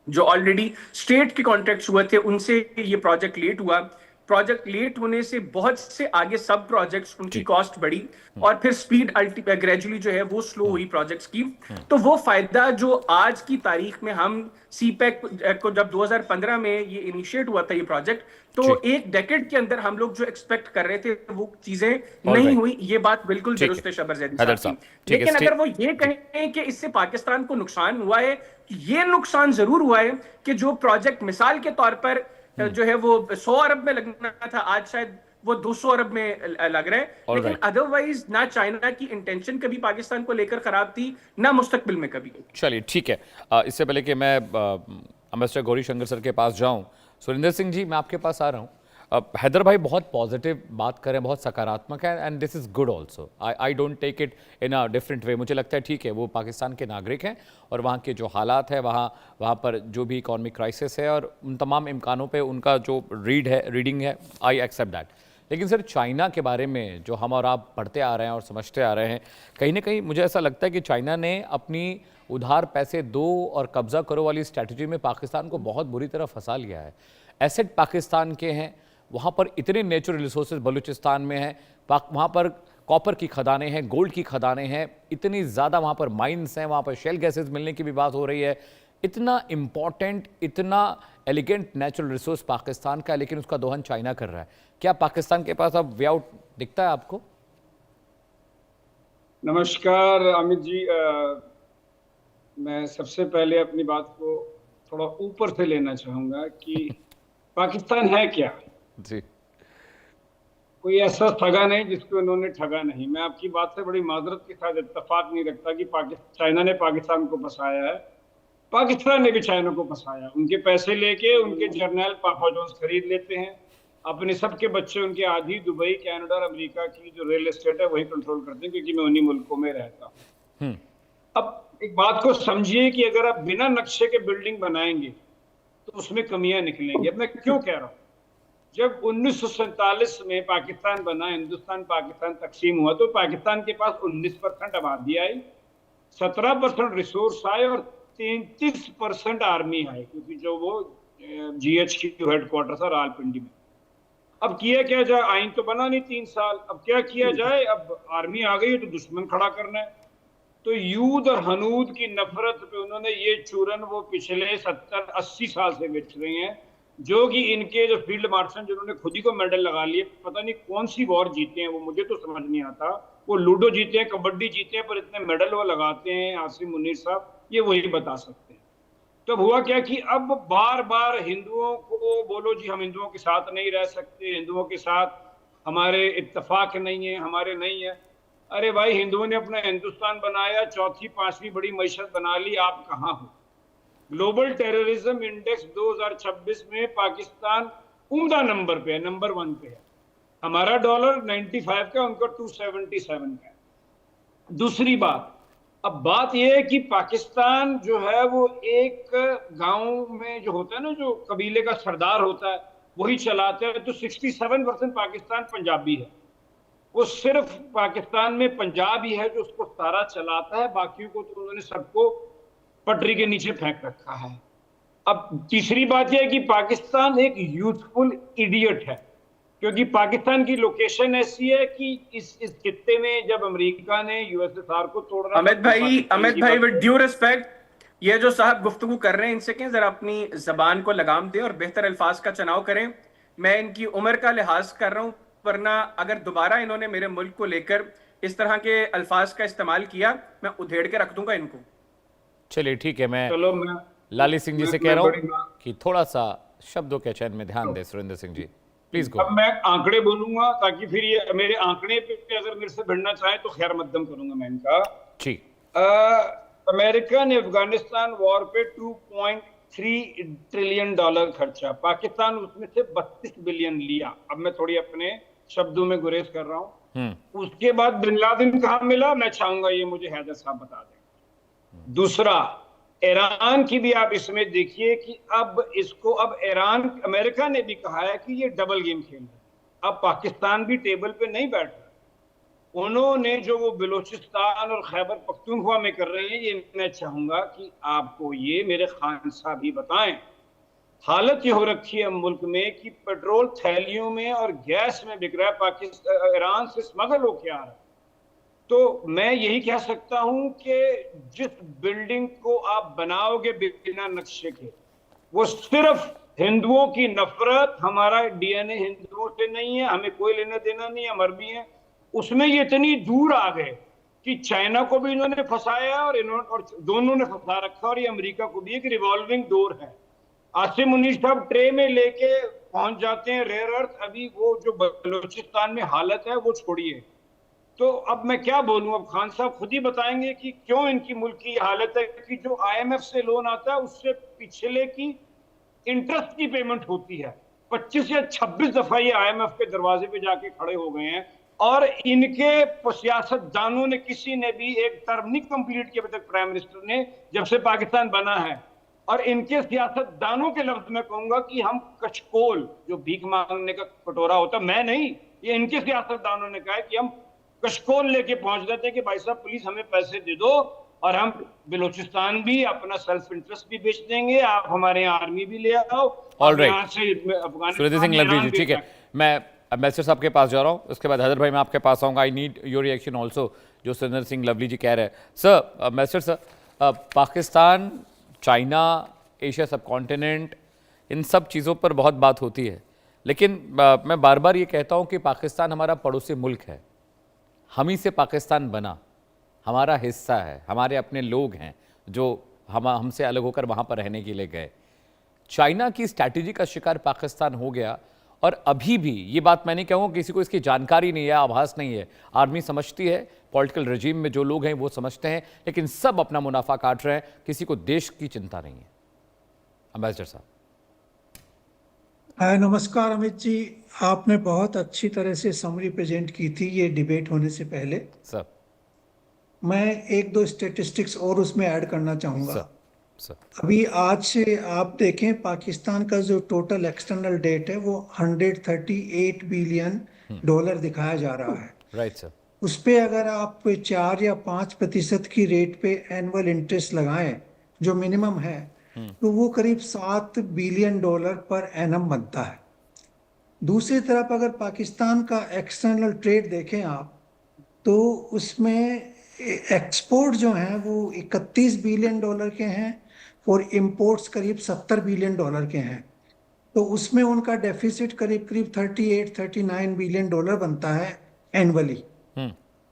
जो ऑलरेडी स्टेट के कॉन्ट्रैक्ट्स हुए थे उनसे ये प्रोजेक्ट लेट हुआ। प्रोजेक्ट लेट होने से बहुत से आगे सब प्रोजेक्ट्स उनकी कॉस्ट बढ़ी और फिर स्पीड ग्रेजुअली जो है वो स्लो हुई प्रोजेक्ट्स की। तो वो फायदा जो आज की तारीख में हम सीपैक को जब 2015 में ये इनिशिएट हुआ था ये प्रोजेक्ट, तो एक डेकेड के अंदर हम लोग जो एक्सपेक्ट कर रहे थे वो चीजें नहीं हुई। ये बात बिल्कुल दुरुस्त है शब्बर जैदी साहब की। लेकिन अगर वो ये कहें कि इससे पाकिस्तान को नुकसान हुआ है, ये नुकसान जरूर हुआ है कि जो प्रोजेक्ट मिसाल के तौर पर जो है वो 100 अरब में लगना था, आज शायद वो 200 अरब में लग रहा है। लेकिन अदरवाइज ना चाइना की इंटेंशन कभी पाकिस्तान को लेकर खराब थी, ना मुस्तकबिल में कभी।
चलिए ठीक है, इससे पहले कि मैं अम्बेसडर गौरी शंकर सर के पास जाऊं, सुरेंद्र सिंह जी मैं आपके पास आ रहा हूं। हैदर भाई बहुत पॉजिटिव बात कर रहे हैं, बहुत सकारात्मक है, and this is good also. I don't take it in a different way. मुझे लगता है ठीक है, वो पाकिस्तान के नागरिक हैं और वहाँ के जो हालात है, वहाँ पर जो भी इकॉनमिक क्राइसिस है और उन तमाम इम्कानों पे उनका जो रीडिंग है, आई एक्सेप्ट दैट। लेकिन सर चाइना के बारे में जो हम और आप पढ़ते आ रहे हैं और समझते आ रहे हैं, कहीं ना कहीं मुझे ऐसा लगता है कि चाइना ने अपनी उधार पैसे दो और कब्जा करो वाली स्ट्रैटेजी में पाकिस्तान को बहुत बुरी तरह फंसा लिया है। एसेट पाकिस्तान के हैं, वहाँ पर इतने नेचुरल रिसोर्सेज बलूचिस्तान में हैं, वहाँ पर कॉपर की खदानें हैं, गोल्ड की खदानें हैं, इतनी ज़्यादा वहाँ पर माइंस हैं, वहाँ पर शेल गैसेस मिलने की भी बात हो रही है। इतना इम्पॉर्टेंट, इतना एलिगेंट नेचुरल रिसोर्स पाकिस्तान का है, लेकिन उसका दोहन चाइना कर रहा है। क्या पाकिस्तान के पास अब वे आउट दिखता है आपको?
नमस्कार अमित जी, मैं सबसे पहले अपनी बात को थोड़ा ऊपर से लेना चाहूँगा कि पाकिस्तान है क्या
जी।
कोई ऐसा ठगा नहीं जिसको उन्होंने ठगा नहीं। मैं आपकी बात से बड़ी माजरत के साथ इत्तेफाक नहीं रखता कि चाइना ने पाकिस्तान को फंसाया है। पाकिस्तान ने भी चाइना को फंसाया। उनके पैसे लेके उनके जर्नल पापा जोन्स खरीद लेते हैं, अपने सबके बच्चे उनके आधी दुबई, कनाडा और अमेरिका की जो रियल एस्टेट है वही कंट्रोल करते हैं, क्योंकि मैं उन्हीं मुल्कों में रहता हूँ। अब एक बात को समझिए कि अगर आप बिना नक्शे के बिल्डिंग बनाएंगे तो उसमें कमियां निकलेंगी। अब मैं क्यों कह रहा हूँ, जब 1947 में पाकिस्तान बना, हिंदुस्तान पाकिस्तान तकसीम हुआ, तो पाकिस्तान के पास 19% आबादी आई, 17% रिसोर्स आए और 33% आर्मी आई, क्योंकि जो वो GHQ हेडक्वार्टर था रावलपिंडी में। अब किया क्या जाए, आइन तो बना नहीं 3 साल, अब क्या किया जाए, अब आर्मी आ गई है तो दुश्मन खड़ा करना है। तो यूद और हनूद की नफरत पे उन्होंने ये चूरन वो पिछले 70-80 साल से बेच रहे हैं, जो कि इनके जो फील्ड मार्शल जिन्होंने खुद ही को मेडल लगा लिए, पता नहीं कौन सी वॉर जीते हैं वो, मुझे तो समझ नहीं आता। वो लूडो जीते हैं, कबड्डी जीते हैं, पर इतने मेडल वो लगाते हैं आसिम मुनीर साहब, ये वही बता सकते हैं। तो हुआ क्या कि अब बार बार हिंदुओं को बोलो जी हम हिंदुओं के साथ नहीं रह सकते, हिंदुओं के साथ हमारे इत्तेफाक नहीं है, हमारे नहीं है। अरे भाई, हिंदुओं ने अपना हिंदुस्तान बनाया, चौथी पांचवी बड़ी मईशत बना ली, आप कहाँ हो? ग्लोबल टेररिज्म इंडेक्स 2026 में पाकिस्तान उम्दा नंबर पे है, नंबर 1 पे है। हमारा डॉलर 95 का, उनका 277 का है। दूसरी बात, अब बात यह है कि पाकिस्तान जो है वो एक गांव में जो होता है ना, जो कबीले का सरदार होता है वही चलाते हैं। तो 67% पाकिस्तान पंजाबी है। वो सिर्फ पाकिस्तान में पंजाबी है जो उसको सारा चलाता है, बाकियों को तो उन्होंने सबको पटरी के नीचे फेंक रखा है। अब तीसरी बात यह है कि पाकिस्तान एक यूथफुल इडियट है, क्योंकि पाकिस्तान की लोकेशन ऐसी है कि इस खित्ते में जब अमेरिका ने यूएसएसआर को तोड़ रहा,
अमित भाई विद ड्यू रिस्पेक्ट, ये जो साहब गुफ्तगू कर रहे हैं इनसे कहें जरा अपनी जबान को लगाम दें और बेहतर अल्फाज का चुनाव करें। मैं इनकी उम्र का लिहाज कर रहा हूं, वरना अगर दोबारा इन्होंने मेरे मुल्क को लेकर इस तरह के अल्फाज का इस्तेमाल किया, मैं उधेड़ के रख दूंगा इनको।
चलिए ठीक है, मैं
मैं
लाली सिंह जी से कह रहा हूं कि थोड़ा सा शब्दों के चयन में ध्यान दें। Surendra Singh ji please go.
अब मैं आंकड़े बोलूंगा ताकि फिर ये मेरे आंकड़े पे अगर मेरे से भिड़ना चाहे तो खैर मकदम करूंगा मैं इनका।
जी,
अमेरिका ने अफगानिस्तान वॉर पे 2.3 ट्रिलियन डॉलर खर्चा, पाकिस्तान उसमें से 32 बिलियन लिया। अब मैं थोड़ी अपने शब्दों में गुरेज कर रहा हूं। उसके बाद बिन लादेन कहां मिला, मैं चाहूंगा ये मुझे हैदर साहब बता दें। दूसरा, ईरान की भी आप इसमें देखिए कि अब ईरान, अमेरिका ने भी कहा है कि ये डबल गेम खेल रहा है। अब पाकिस्तान भी टेबल पे नहीं बैठ रहा। उन्होंने जो वो बलूचिस्तान और खैबर पख्तूनख्वा में कर रहे हैं, ये मैं चाहूंगा कि आपको ये मेरे खान साहब ही बताएं। हालत ये हो रखी है मुल्क में कि पेट्रोल थैलियों में और गैस में बिक रहा है, पाकिस्तान ईरान से स्मगल होके आ रहा है। तो मैं यही कह सकता हूं कि जिस बिल्डिंग को आप बनाओगे बिना नक्शे के, वो सिर्फ हिंदुओं की नफरत, हमारा डीएनए हिंदुओं से नहीं है, हमें कोई लेना देना नहीं है, हम अरबी हैं, उसमें ये इतनी दूर आ गए कि चाइना को भी इन्होंने फंसाया और दोनों ने फंसा रखा, और ये अमेरिका को भी। एक रिवॉल्विंग डोर है। आसिम मुनीर साहब ट्रे में लेके पहुंच जाते हैं रेयर अर्थ। अभी वो जो बलूचिस्तान में हालत है वो छोड़िए। तो अब मैं क्या बोलूं, अब खान साहब खुद ही बताएंगे कि क्यों इनकी मुल्क की हालत है कि जो आईएमएफ से लोन आता है उससे पिछले की इंटरेस्ट की पेमेंट होती है। 25 या 26 दफा ये आईएमएफ के दरवाजे पे जाके खड़े हो गए हैं, और इनके सियासतदानों ने किसी ने भी एक टर्म नहीं कंप्लीट किया अभी तक, प्राइम मिनिस्टर ने, जब से पाकिस्तान बना है। और इनके सियासतदानों के लफ्ज में कहूंगा कि हम कचकोल, जो भीख मांगने का कटोरा होता, मैं नहीं, ये इनके सियासतदानों ने कहा है कि हम कशकोल लेके पहुंच जाते हैं कि भाई साहब प्लीज हमें पैसे दे दो और हम बलूचिस्तान भी अपना सेल्फ इंटरेस्ट भी बेच देंगे, आप हमारे यहाँ आर्मी भी ले आओ।
ऑलराइट, सुरेंद्र सिंह लवली जी, ठीक है, मैं अम्बेसडर साहब के पास जा रहा हूँ, उसके बाद हैदर भाई मैं आपके पास आऊँगा। I need your reaction also जो सुरेंद्र सिंह लवली जी कह रहे हैं। Sir, ambassador sir, Pakistan, China, Asia सब कॉन्टिनेंट, इन सब चीज़ों पर बहुत बात होती है, लेकिन मैं बार बार ये कहता हूँ कि पाकिस्तान हमारा पड़ोसी मुल्क है। हम ही से पाकिस्तान बना, हमारा हिस्सा है, हमारे अपने लोग हैं जो हमसे अलग होकर वहाँ पर रहने के लिए गए। चाइना की स्ट्रैटेजी का शिकार पाकिस्तान हो गया, और अभी भी ये बात मैं नहीं कहूँगा किसी को इसकी जानकारी नहीं है, आभास नहीं है। आर्मी समझती है, पॉलिटिकल रजीम में जो लोग हैं वो समझते हैं, लेकिन सब अपना मुनाफा काट रहे हैं, किसी को देश की चिंता नहीं है। अम्बेसडर साहब।
नमस्कार अमित जी, आपने बहुत अच्छी तरह से समरी प्रेजेंट की थी ये डिबेट होने से पहले।
सर,
मैं एक दो स्टेटिस्टिक्स और उसमें ऐड करना चाहूँगा।
सर,
अभी आज से आप देखें, पाकिस्तान का जो टोटल एक्सटर्नल डेट है वो 138 बिलियन डॉलर दिखाया जा रहा है।
Right sir.
उस पे अगर आप 4 या 5% की रेट पे एनुअल इंटरेस्ट लगाएं, जो मिनिमम है, तो वो करीब 7 बिलियन डॉलर पर एनम बनता है। दूसरी तरफ अगर पाकिस्तान का एक्सटर्नल ट्रेड देखें आप, तो उसमें एक्सपोर्ट जो हैं वो 31 बिलियन डॉलर के हैं और इंपोर्ट्स करीब 70 बिलियन डॉलर के हैं। तो उसमें उनका डेफिसिट करीब 38-39 बिलियन डॉलर बनता है एनुअली।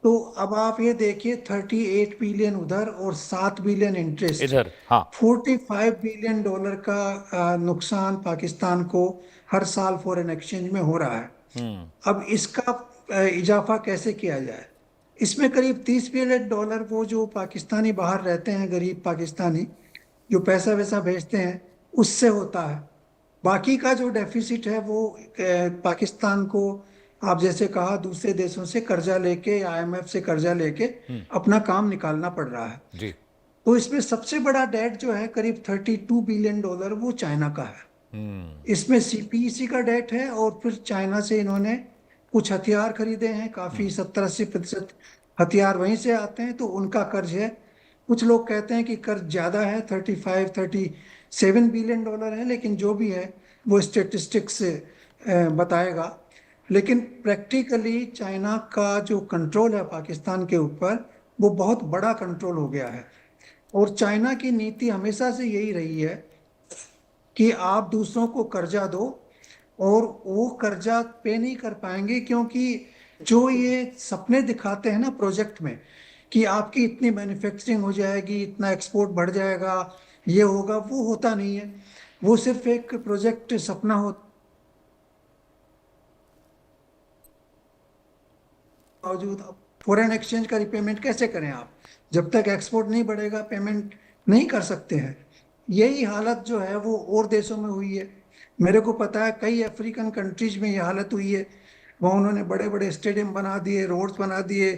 तो अब आप ये देखिए, 38 बिलियन उधर और 7 बिलियन इंटरेस्ट
इधर, हाँ,
45 बिलियन डॉलर का नुकसान पाकिस्तान को हर साल फॉरेन एक्सचेंज में हो रहा है। अब इसका इजाफा कैसे किया जाए? इसमें करीब 30 बिलियन डॉलर वो जो पाकिस्तानी बाहर रहते हैं, गरीब पाकिस्तानी जो पैसा वैसा भेजते हैं, उससे होता है। बाकी का जो डेफिसिट है वो पाकिस्तान को, आप जैसे कहा, दूसरे देशों से कर्जा लेके या IMF से कर्जा लेके अपना काम निकालना पड़ रहा है।
जी।
तो इसमें सबसे बड़ा डेट जो है करीब 32 बिलियन डॉलर वो चाइना का है। इसमें CPEC का डेट है और फिर चाइना से इन्होंने कुछ हथियार खरीदे हैं, काफी 70-80% हथियार वहीं से आते हैं, तो उनका कर्ज है। कुछ लोग कहते हैं कि कर्ज ज्यादा है, 35-37 बिलियन डॉलर है, लेकिन जो भी है वो स्टेटिस्टिक्स से बताएगा। लेकिन प्रैक्टिकली चाइना का जो कंट्रोल है पाकिस्तान के ऊपर, वो बहुत बड़ा कंट्रोल हो गया है। और चाइना की नीति हमेशा से यही रही है कि आप दूसरों को कर्जा दो, और वो कर्जा पे नहीं कर पाएंगे, क्योंकि जो ये सपने दिखाते हैं ना प्रोजेक्ट में कि आपकी इतनी मैन्युफैक्चरिंग हो जाएगी, इतना एक्सपोर्ट बढ़ जाएगा, ये होगा, वो होता नहीं है। वो सिर्फ एक प्रोजेक्ट सपना होता बावजूद फॉरेन एक्सचेंज का रिपेमेंट कैसे करें आप? जब तक एक्सपोर्ट नहीं बढ़ेगा पेमेंट नहीं कर सकते हैं। यही हालत जो है वो और देशों में हुई है। मेरे को पता है कई अफ्रीकन कंट्रीज में ये हालत हुई है। वहाँ उन्होंने बड़े बड़े स्टेडियम बना दिए, रोड्स बना दिए,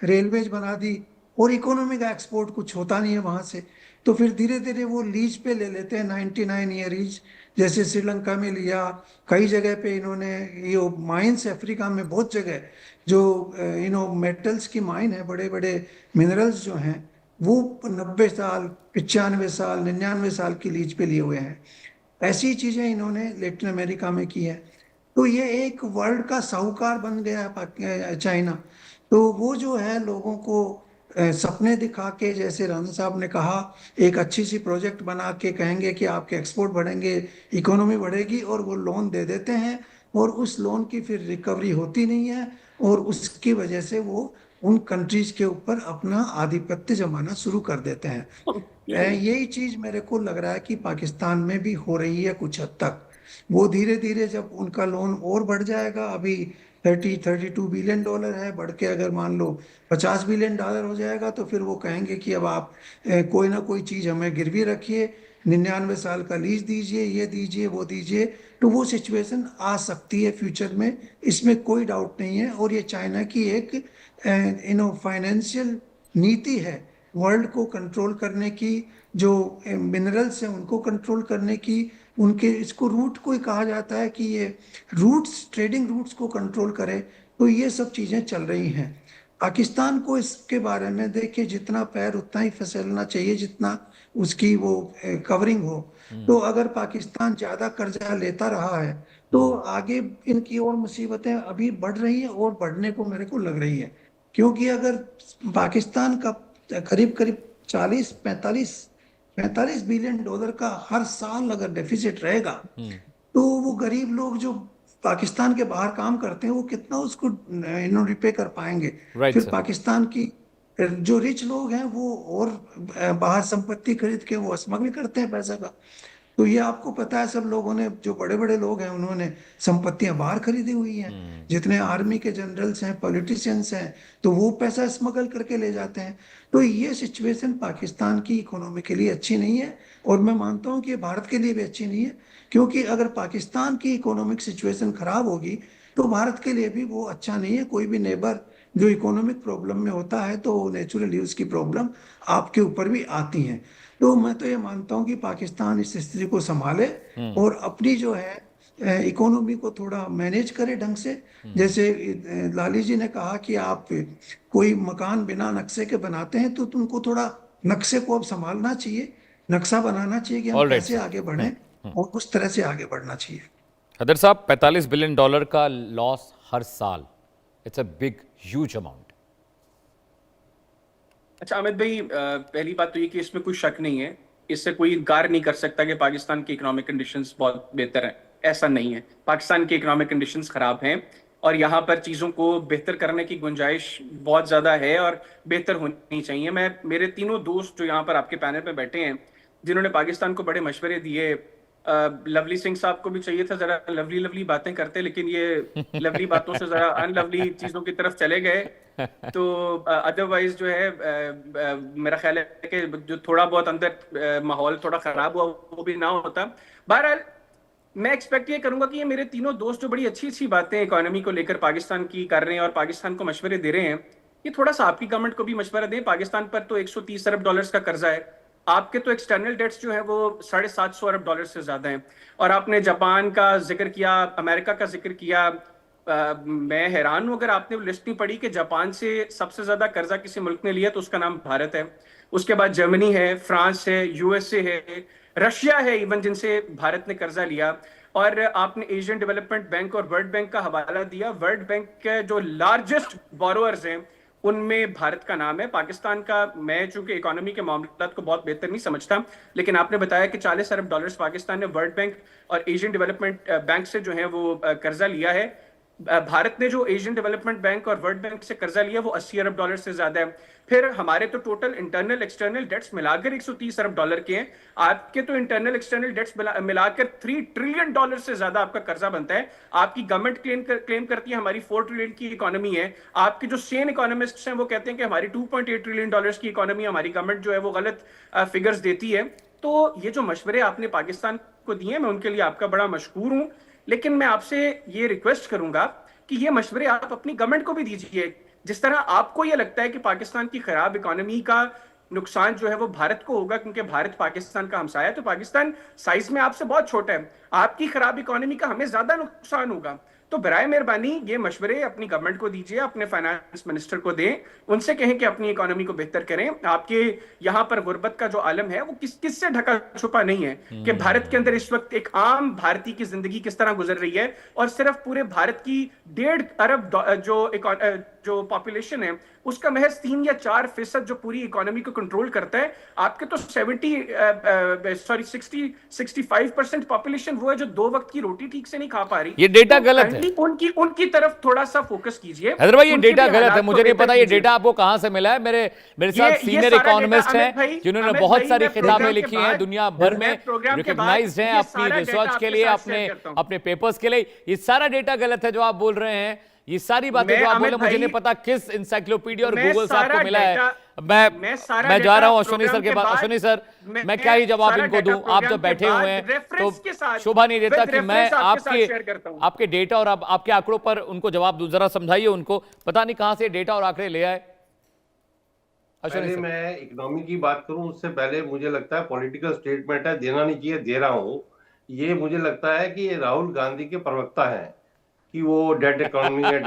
रेलवेज बना दी, और इकोनॉमी का एक्सपोर्ट कुछ होता नहीं है वहाँ से। तो फिर धीरे धीरे वो लीज पे ले लेते हैं, 99 ईयर लीज, जैसे श्रीलंका में लिया। कई जगह पे इन्होंने ये माइंस, अफ्रीका में बहुत जगह जो मेटल्स की माइन है, बड़े बड़े मिनरल्स जो हैं, वो 90 साल, 95 साल, 99 साल की लीज पे लिए हुए हैं। ऐसी चीजें इन्होंने लेटिन अमेरिका में की है। तो ये एक वर्ल्ड का साहूकार बन गया है चाइना। तो वो जो है लोगों को सपने दिखा के, जैसे राणा साहब ने कहा, एक अच्छी सी प्रोजेक्ट बना के कहेंगे कि आपके एक्सपोर्ट बढ़ेंगे, इकोनॉमी बढ़ेगी, और वो लोन दे देते हैं, और उस लोन की फिर रिकवरी होती नहीं है, और उसकी वजह से वो उन कंट्रीज के ऊपर अपना आधिपत्य जमाना शुरू कर देते हैं। यही चीज मेरे को लग रहा है कि पाकिस्तान में भी हो रही है कुछ हद तक। वो धीरे धीरे जब उनका लोन और बढ़ जाएगा, अभी 32 बिलियन डॉलर है, बढ़ के अगर मान लो 50 बिलियन डॉलर हो जाएगा, तो फिर वो कहेंगे कि अब आप कोई ना कोई चीज हमें गिरवी रखिए, 99 साल का लीज दीजिए, ये दीजिए, वो दीजिए। तो वो सिचुएशन आ सकती है फ्यूचर में, इसमें कोई डाउट नहीं है। और ये चाइना की एक फाइनेंशियल नीति है, वर्ल्ड को कंट्रोल करने की, जो मिनरल्स हैं उनको कंट्रोल करने की, उनके, इसको रूट को ही कहा जाता है कि ये रूट्स, ट्रेडिंग रूट्स को कंट्रोल करे। तो ये सब चीजें चल रही हैं। पाकिस्तान को इसके बारे में देखिए, जितना पैर उतना ही फिसलना चाहिए जितना उसकी वो कवरिंग हो। तो अगर पाकिस्तान ज्यादा कर्जा लेता रहा है तो आगे इनकी और मुसीबतें अभी बढ़ रही हैं, और बढ़ने को मेरे को लग रही है। क्योंकि अगर पाकिस्तान का करीब करीब 45 बिलियन डॉलर का हर साल अगर डेफिसिट रहेगा, तो वो गरीब लोग जो पाकिस्तान के बाहर काम करते हैं वो कितना उसको रिपे कर पाएंगे। फिर
sir.
पाकिस्तान की जो रिच लोग हैं वो और बाहर संपत्ति खरीद के वो स्मगल करते हैं पैसा का। तो ये आपको पता है, सब लोगों ने, जो बड़े बड़े लोग हैं उन्होंने संपत्तियां बाहर खरीदी हुई हैं। जितने आर्मी के जनरल्स हैं, पॉलिटिशियंस हैं, तो वो पैसा स्मगल करके ले जाते हैं। तो ये सिचुएशन पाकिस्तान की इकोनॉमी के लिए अच्छी नहीं है, और मैं मानता हूं कि भारत के लिए भी अच्छी नहीं है। क्योंकि अगर पाकिस्तान की इकोनॉमिक सिचुएशन खराब होगी तो भारत के लिए भी वो अच्छा नहीं है। कोई भी नेबर जो इकोनॉमिक प्रॉब्लम में होता है तो नेचुरली उसकी प्रॉब्लम आपके ऊपर भी आती है। तो मैं तो ये मानता हूँ कि पाकिस्तान इस स्थिति को संभाले और अपनी जो है इकोनॉमी को थोड़ा मैनेज करे ढंग से। जैसे लाली जी ने कहा कि आप कोई मकान बिना नक्शे के बनाते हैं, तो तुमको थोड़ा नक्शे को अब संभालना चाहिए, नक्शा बनाना चाहिए कि हम कैसे आगे बढ़ें, और उस तरह से आगे बढ़ना चाहिए।
हैदर साहब, 45 बिलियन डॉलर का लॉस हर साल, it's a big huge amount.
अच्छा अमित भाई, पहली बात तो ये कि इसमें कोई शक नहीं है, इससे कोई इनकार नहीं कर सकता कि पाकिस्तान की इकोनॉमिक कंडीशंस बहुत बेहतर हैं। ऐसा नहीं है, पाकिस्तान की इकोनॉमिक कंडीशंस खराब हैं, और यहाँ पर चीज़ों को बेहतर करने की गुंजाइश बहुत ज़्यादा है और बेहतर होनी चाहिए। मेरे तीनों दोस्त जो यहाँ पर आपके पैनल पे बैठे हैं, जिन्होंने पाकिस्तान को बड़े मशवरे दिए लवली सिंह साहब को भी चाहिए था जरा लवली लवली बातें करते, लेकिन ये लवली बातों से जरा अनलवली चीजों की तरफ चले गए। तो अदरवाइज जो है मेरा ख्याल है कि जो थोड़ा बहुत अंदर माहौल थोड़ा खराब हुआ वो भी ना होता। बहरहाल मैं एक्सपेक्ट ये करूंगा कि ये मेरे तीनों दोस्त जो बड़ी अच्छी अच्छी बातें इकोनॉमी को लेकर पाकिस्तान की कर रहे हैं और पाकिस्तान को मशवरे दे रहे हैं, ये थोड़ा सा आपकी गवर्नमेंट को भी मशवरा दें। पाकिस्तान पर तो 130 अरब डॉलर्स का कर्जा है, आपके तो एक्सटर्नल डेट्स जो है वो 750 अरब डॉलर से ज्यादा हैं। और आपने जापान का जिक्र किया, अमेरिका का जिक्र किया। मैं हैरान हूं अगर आपने लिस्ट नहीं पढ़ी कि जापान से सबसे ज्यादा कर्जा किसी मुल्क ने लिया तो उसका नाम भारत है। उसके बाद जर्मनी है, फ्रांस है, यूएसए है, रशिया है इवन, जिनसे भारत ने कर्जा लिया। और आपने एशियन डेवलपमेंट बैंक और वर्ल्ड बैंक का हवाला दिया। वर्ल्ड बैंक के जो लार्जेस्ट बोरोअर्स हैं उनमें भारत का नाम है। पाकिस्तान का मैं चूंकि इकोनॉमी के मामलात को बहुत बेहतर नहीं समझता, लेकिन आपने बताया कि 40 अरब डॉलर्स पाकिस्तान ने वर्ल्ड बैंक और एशियन डेवलपमेंट बैंक से जो है वो कर्जा लिया है। भारत ने जो एशियन डेवलपमेंट बैंक और वर्ल्ड बैंक से कर्जा लिया वो 80 अरब डॉलर से ज्यादा है। फिर हमारे तो टोटल इंटरनल एक्सटर्नल डेट्स मिलाकर 130 अरब डॉलर के हैं। आपके तो इंटरनल एक्सटर्नल डेट्स मिलाकर 3 ट्रिलियन डॉलर से ज्यादा आपका कर्जा बनता है। आपकी गवर्नमेंट क्लेम करती है हमारी 4 ट्रिलियन की इकोनॉमी है। आपके जो सेन इकोनॉमिस्ट्स हैं वो कहते हैं कि हमारी 2.8 ट्रिलियन डॉलर्स की इकोनॉमी, हमारी गवर्नमेंट जो है वो गलत फिगर्स देती है। तो ये जो मशवरे आपने पाकिस्तान को दिए मैं उनके लिए आपका बड़ा मशकूर हूं, लेकिन मैं आपसे ये रिक्वेस्ट करूंगा कि ये मशवरे आप अपनी गवर्नमेंट को भी दीजिए। जिस तरह आपको ये लगता है कि पाकिस्तान की खराब इकोनॉमी का नुकसान जो है वो भारत को होगा क्योंकि भारत पाकिस्तान का हमसाया है, तो पाकिस्तान साइज में आपसे बहुत छोटा है, आपकी खराब इकोनॉमी का हमें ज्यादा नुकसान होगा। तो बराए मेहरबानी ये मशवरे अपनी गवर्नमेंट को दीजिए, अपने फाइनेंस मिनिस्टर को दें, उनसे कहें कि अपनी इकोनॉमी को बेहतर करें। आपके यहाँ पर गुर्बत का जो आलम है वो किससे ढका छुपा नहीं है कि भारत के अंदर इस वक्त एक आम भारतीय की जिंदगी किस तरह गुजर रही है, और सिर्फ पूरे भारत की 1.5 अरब जो पॉपुलेशन है उसका महज 3 या 4% जो पूरी इकोनॉमी को कंट्रोल करता है। आपके तो 65% पॉपुलेशन वो है जो 2 वक्त की रोटी ठीक से नहीं खा पा रही।
ये डेटा गलत है,
उनकी तरफ थोड़ा सा फोकस कीजिए।
हैदर भाई ये डेटा गलत है, मुझे नहीं पता ये डेटा आपको कहां से मिला है। मेरे साथ सीनियर इकोनॉमिस्ट हैं जिन्होंने बहुत सारी किताबें लिखी हैं, दुनिया भर में रिकॉग्नाइज्ड हैं अपनी रिसर्च के लिए, अपने पेपर्स के लिए। ये सारा डेटा गलत है जो आप बोल रहे हैं, ये सारी बातें जो आप बोले मुझे नहीं पता किस इंसाइक्लोपीडिया और गूगल से आपको मिला है। मैं जा रहा हूं अश्विनी सर के पास। अश्विनी सर मैं क्या ही जवाब इनको दूं, आप जब बैठे हुए हैं तो शोभा नहीं देता कि मैं आपके डेटा और आपके आंकड़ों पर उनको जवाब दूं। जरा समझाइए उनको, पता नहीं कहां से डेटा और आंकड़े ले आए।
पहले मैं इकोनॉमी की बात करूं उससे पहले मुझे लगता है पॉलिटिकल स्टेटमेंट है, देना नहीं चाहिए, दे रहा हूं। ये मुझे लगता है कि ये राहुल गांधी के प्रवक्ता हैं कि वो डेट इकोनॉमी है,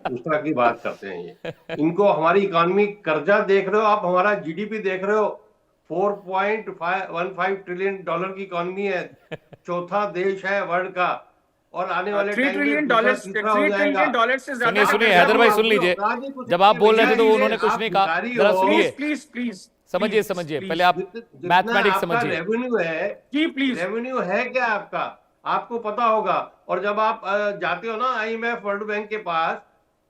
उस तरह की बात करते हैं ये। इनको हमारी इकोनॉमी, कर्जा देख रहे हो आप, हमारा जीडीपी देख रहे हो, 4.15 ट्रिलियन डॉलर की इकोनॉमी है, चौथा देश है वर्ल्ड का, और आने वाले
3 ट्रिलियन डॉलर से ज्यादा।
सुनिए हैदर भाई सुन लीजिए, जब आप बोल रहे थे तो उन्होंने कुछ नहीं कहा, जरा सुनिए,
प्लीज
समझिए पहले आप मैथमेटिक्स समझिए।
रेवेन्यू है जी, प्लीज रेवेन्यू है क्या आपका, आपको पता होगा। और जब आप जाते हो ना आईएमएफ वर्ल्ड बैंक के पास,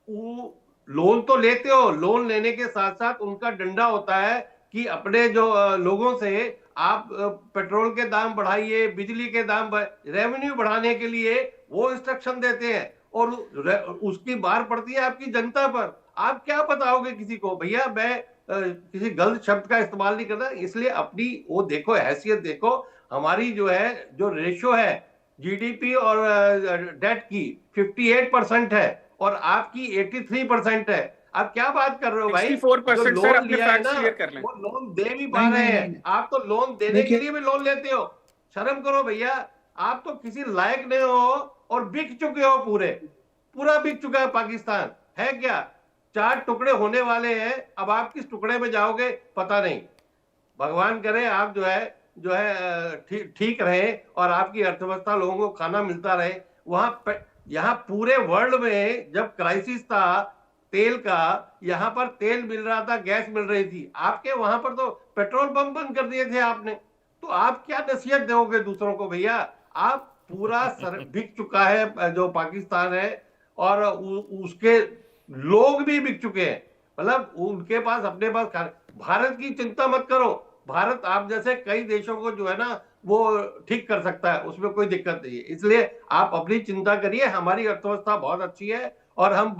वो लोन तो लेते हो, लोन लेने के साथ साथ उनका डंडा होता है कि अपने जो लोगों से आप पेट्रोल के दाम बढ़ाइए, बिजली के दाम, रेवेन्यू बढ़ाने के लिए वो इंस्ट्रक्शन देते हैं, और उसकी मार पड़ती है आपकी जनता पर। आप क्या बताओगे किसी को? भैया मैं किसी गलत शब्द का इस्तेमाल नहीं करता, इसलिए अपनी वो देखो, हैसियत देखो। हमारी जो है, जो रेशो है जीडीपी और डेट की 58% है और आपकी 83% है। आप क्या बात कर रहे हो भाई?
64%
जो लोन लिया है ना, वो लोन दे भी पा रहे हैं। आप तो लोन देने के लिए भी लोन लेते हो, शर्म करो भैया। आप तो किसी लायक नहीं हो और बिक चुके हो, पूरा बिक चुका है पाकिस्तान। है क्या? 4 टुकड़े होने वाले हैं, अब आप किस टुकड़े में जाओगे पता नहीं। भगवान करे आप जो है ठीक रहे और आपकी अर्थव्यवस्था, लोगों को खाना मिलता रहे। यहाँ पूरे वर्ल्ड में जब क्राइसिस था तेल का, यहाँ पर तेल मिल रहा था, गैस मिल रही थी, आपके वहां पर तो पेट्रोल पंप बंद कर दिए थे आपने। तो आप क्या नसीहत दोगे दूसरों को? भैया आप पूरा बिक चुका है जो पाकिस्तान है, और उसके लोग भी बिक चुके हैं। मतलब उनके पास, अपने पास भारत की चिंता मत करो। भारत आप जैसे कई देशों को जो है ना वो ठीक कर सकता है, उसमें कोई दिक्कत नहीं है। इसलिए आप अपनी चिंता करिए, हमारी अर्थव्यवस्था बहुत अच्छी है और हम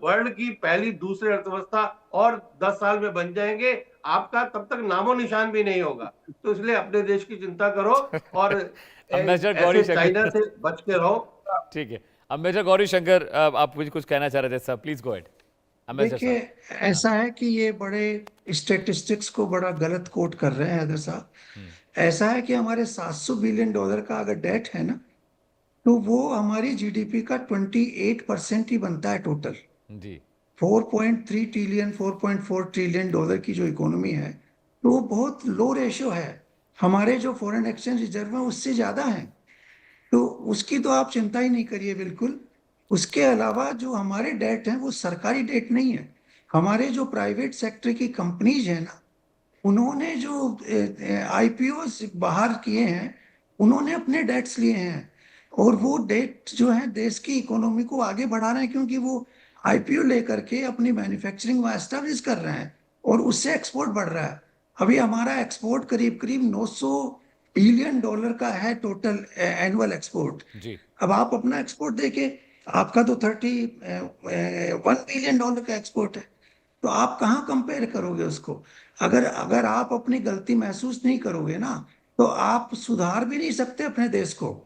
वर्ल्ड की पहली दूसरी अर्थव्यवस्था और 10 साल में बन जाएंगे। आपका तब तक नामो निशान भी नहीं होगा। तो इसलिए अपने देश की चिंता करो और
अम्बेसडर गौरी
ऐसे चाइना
शंकर,
से बच के रहो।
ठीक है। अम्बेसडर गौरी शंकर, आप मुझे कुछ कहना चाह रहे थे sir, please go ahead. Ambassador
देखिए,
साहब।
ऐसा है कि ये बड़े स्टेटिस्टिक्स को बड़ा गलत कोट कर रहे हैं हैदर साहब। ऐसा है कि हमारे 700 बिलियन डॉलर का अगर डेट है ना, तो वो हमारी जीडीपी का 28% ही बनता है टोटल।
जी
4.3 ट्रिलियन 4.4 ट्रिलियन डॉलर की जो इकोनॉमी है, तो वो बहुत लो रेशियो है। हमारे जो फॉरेन एक्सचेंज रिजर्व है उससे ज्यादा है, तो उसकी तो आप चिंता ही नहीं करिए बिल्कुल। उसके अलावा जो हमारे डेट है वो सरकारी डेट नहीं है। हमारे जो प्राइवेट सेक्टर की कंपनीज है ना, उन्होंने जो आईपीओ बाहर किए हैं, उन्होंने अपने डेट्स लिए हैं, और वो डेट जो है देश की इकोनॉमी को आगे बढ़ा रहे हैं, क्योंकि वो आईपीओ लेकर के अपनी मैन्युफैक्चरिंग वहां एस्टेब्लिश कर रहे हैं और उससे एक्सपोर्ट बढ़ रहा है। अभी हमारा एक्सपोर्ट करीब करीब 900 बिलियन डॉलर का है, टोटल एनुअल एक्सपोर्ट।
जी
अब आप अपना एक्सपोर्ट देखिए, आपका तो 31 बिलियन डॉलर का एक्सपोर्ट है। तो आप कहाँ कंपेयर करोगे उसको? अगर अगर आप अपनी गलती महसूस नहीं करोगे ना, तो आप सुधार भी नहीं सकते अपने देश को।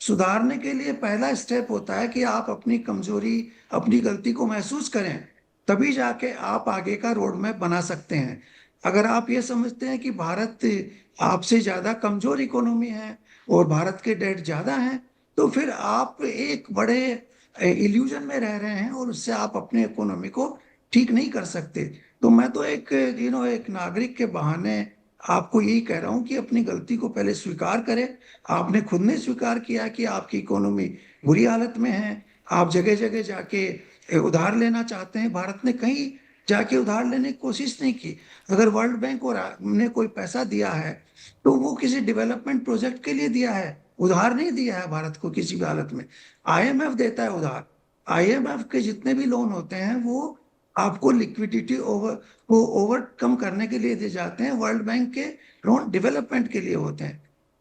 सुधारने के लिए पहला स्टेप होता है कि आप अपनी कमजोरी, अपनी गलती को महसूस करें, तभी जाके आप आगे का रोड मैप बना सकते हैं। अगर आप ये समझते हैं कि भारत आपसे ज्यादा कमजोर इकोनॉमी है और भारत के डेट ज्यादा हैं, तो फिर आप एक बड़े इल्यूजन में रह रहे हैं और उससे आप अपने इकोनॉमी को ठीक नहीं कर सकते। तो मैं तो एक एक नागरिक के बहाने आपको यही कह रहा हूं कि अपनी गलती को पहले स्वीकार करें। आपने खुद ने स्वीकार किया कि आपकी इकोनॉमी बुरी हालत में है, आप जगह जगह जाके उधार लेना चाहते हैं। भारत ने कहीं जाके उधार लेने की कोशिश नहीं की। अगर वर्ल्ड बैंक और ने कोई पैसा दिया है, तो वो किसी डेवलपमेंट प्रोजेक्ट के लिए दिया है, उधार नहीं दिया है भारत को किसी भी हालत में। आईएमएफ देता है उधार। आईएमएफ के जितने भी लोन होते हैं वो आपको लिक्विडिटी ओवरकम करने के लिए दिए जाते हैं। वर्ल्ड बैंक के लोन डेवलपमेंट के लिए होते हैं।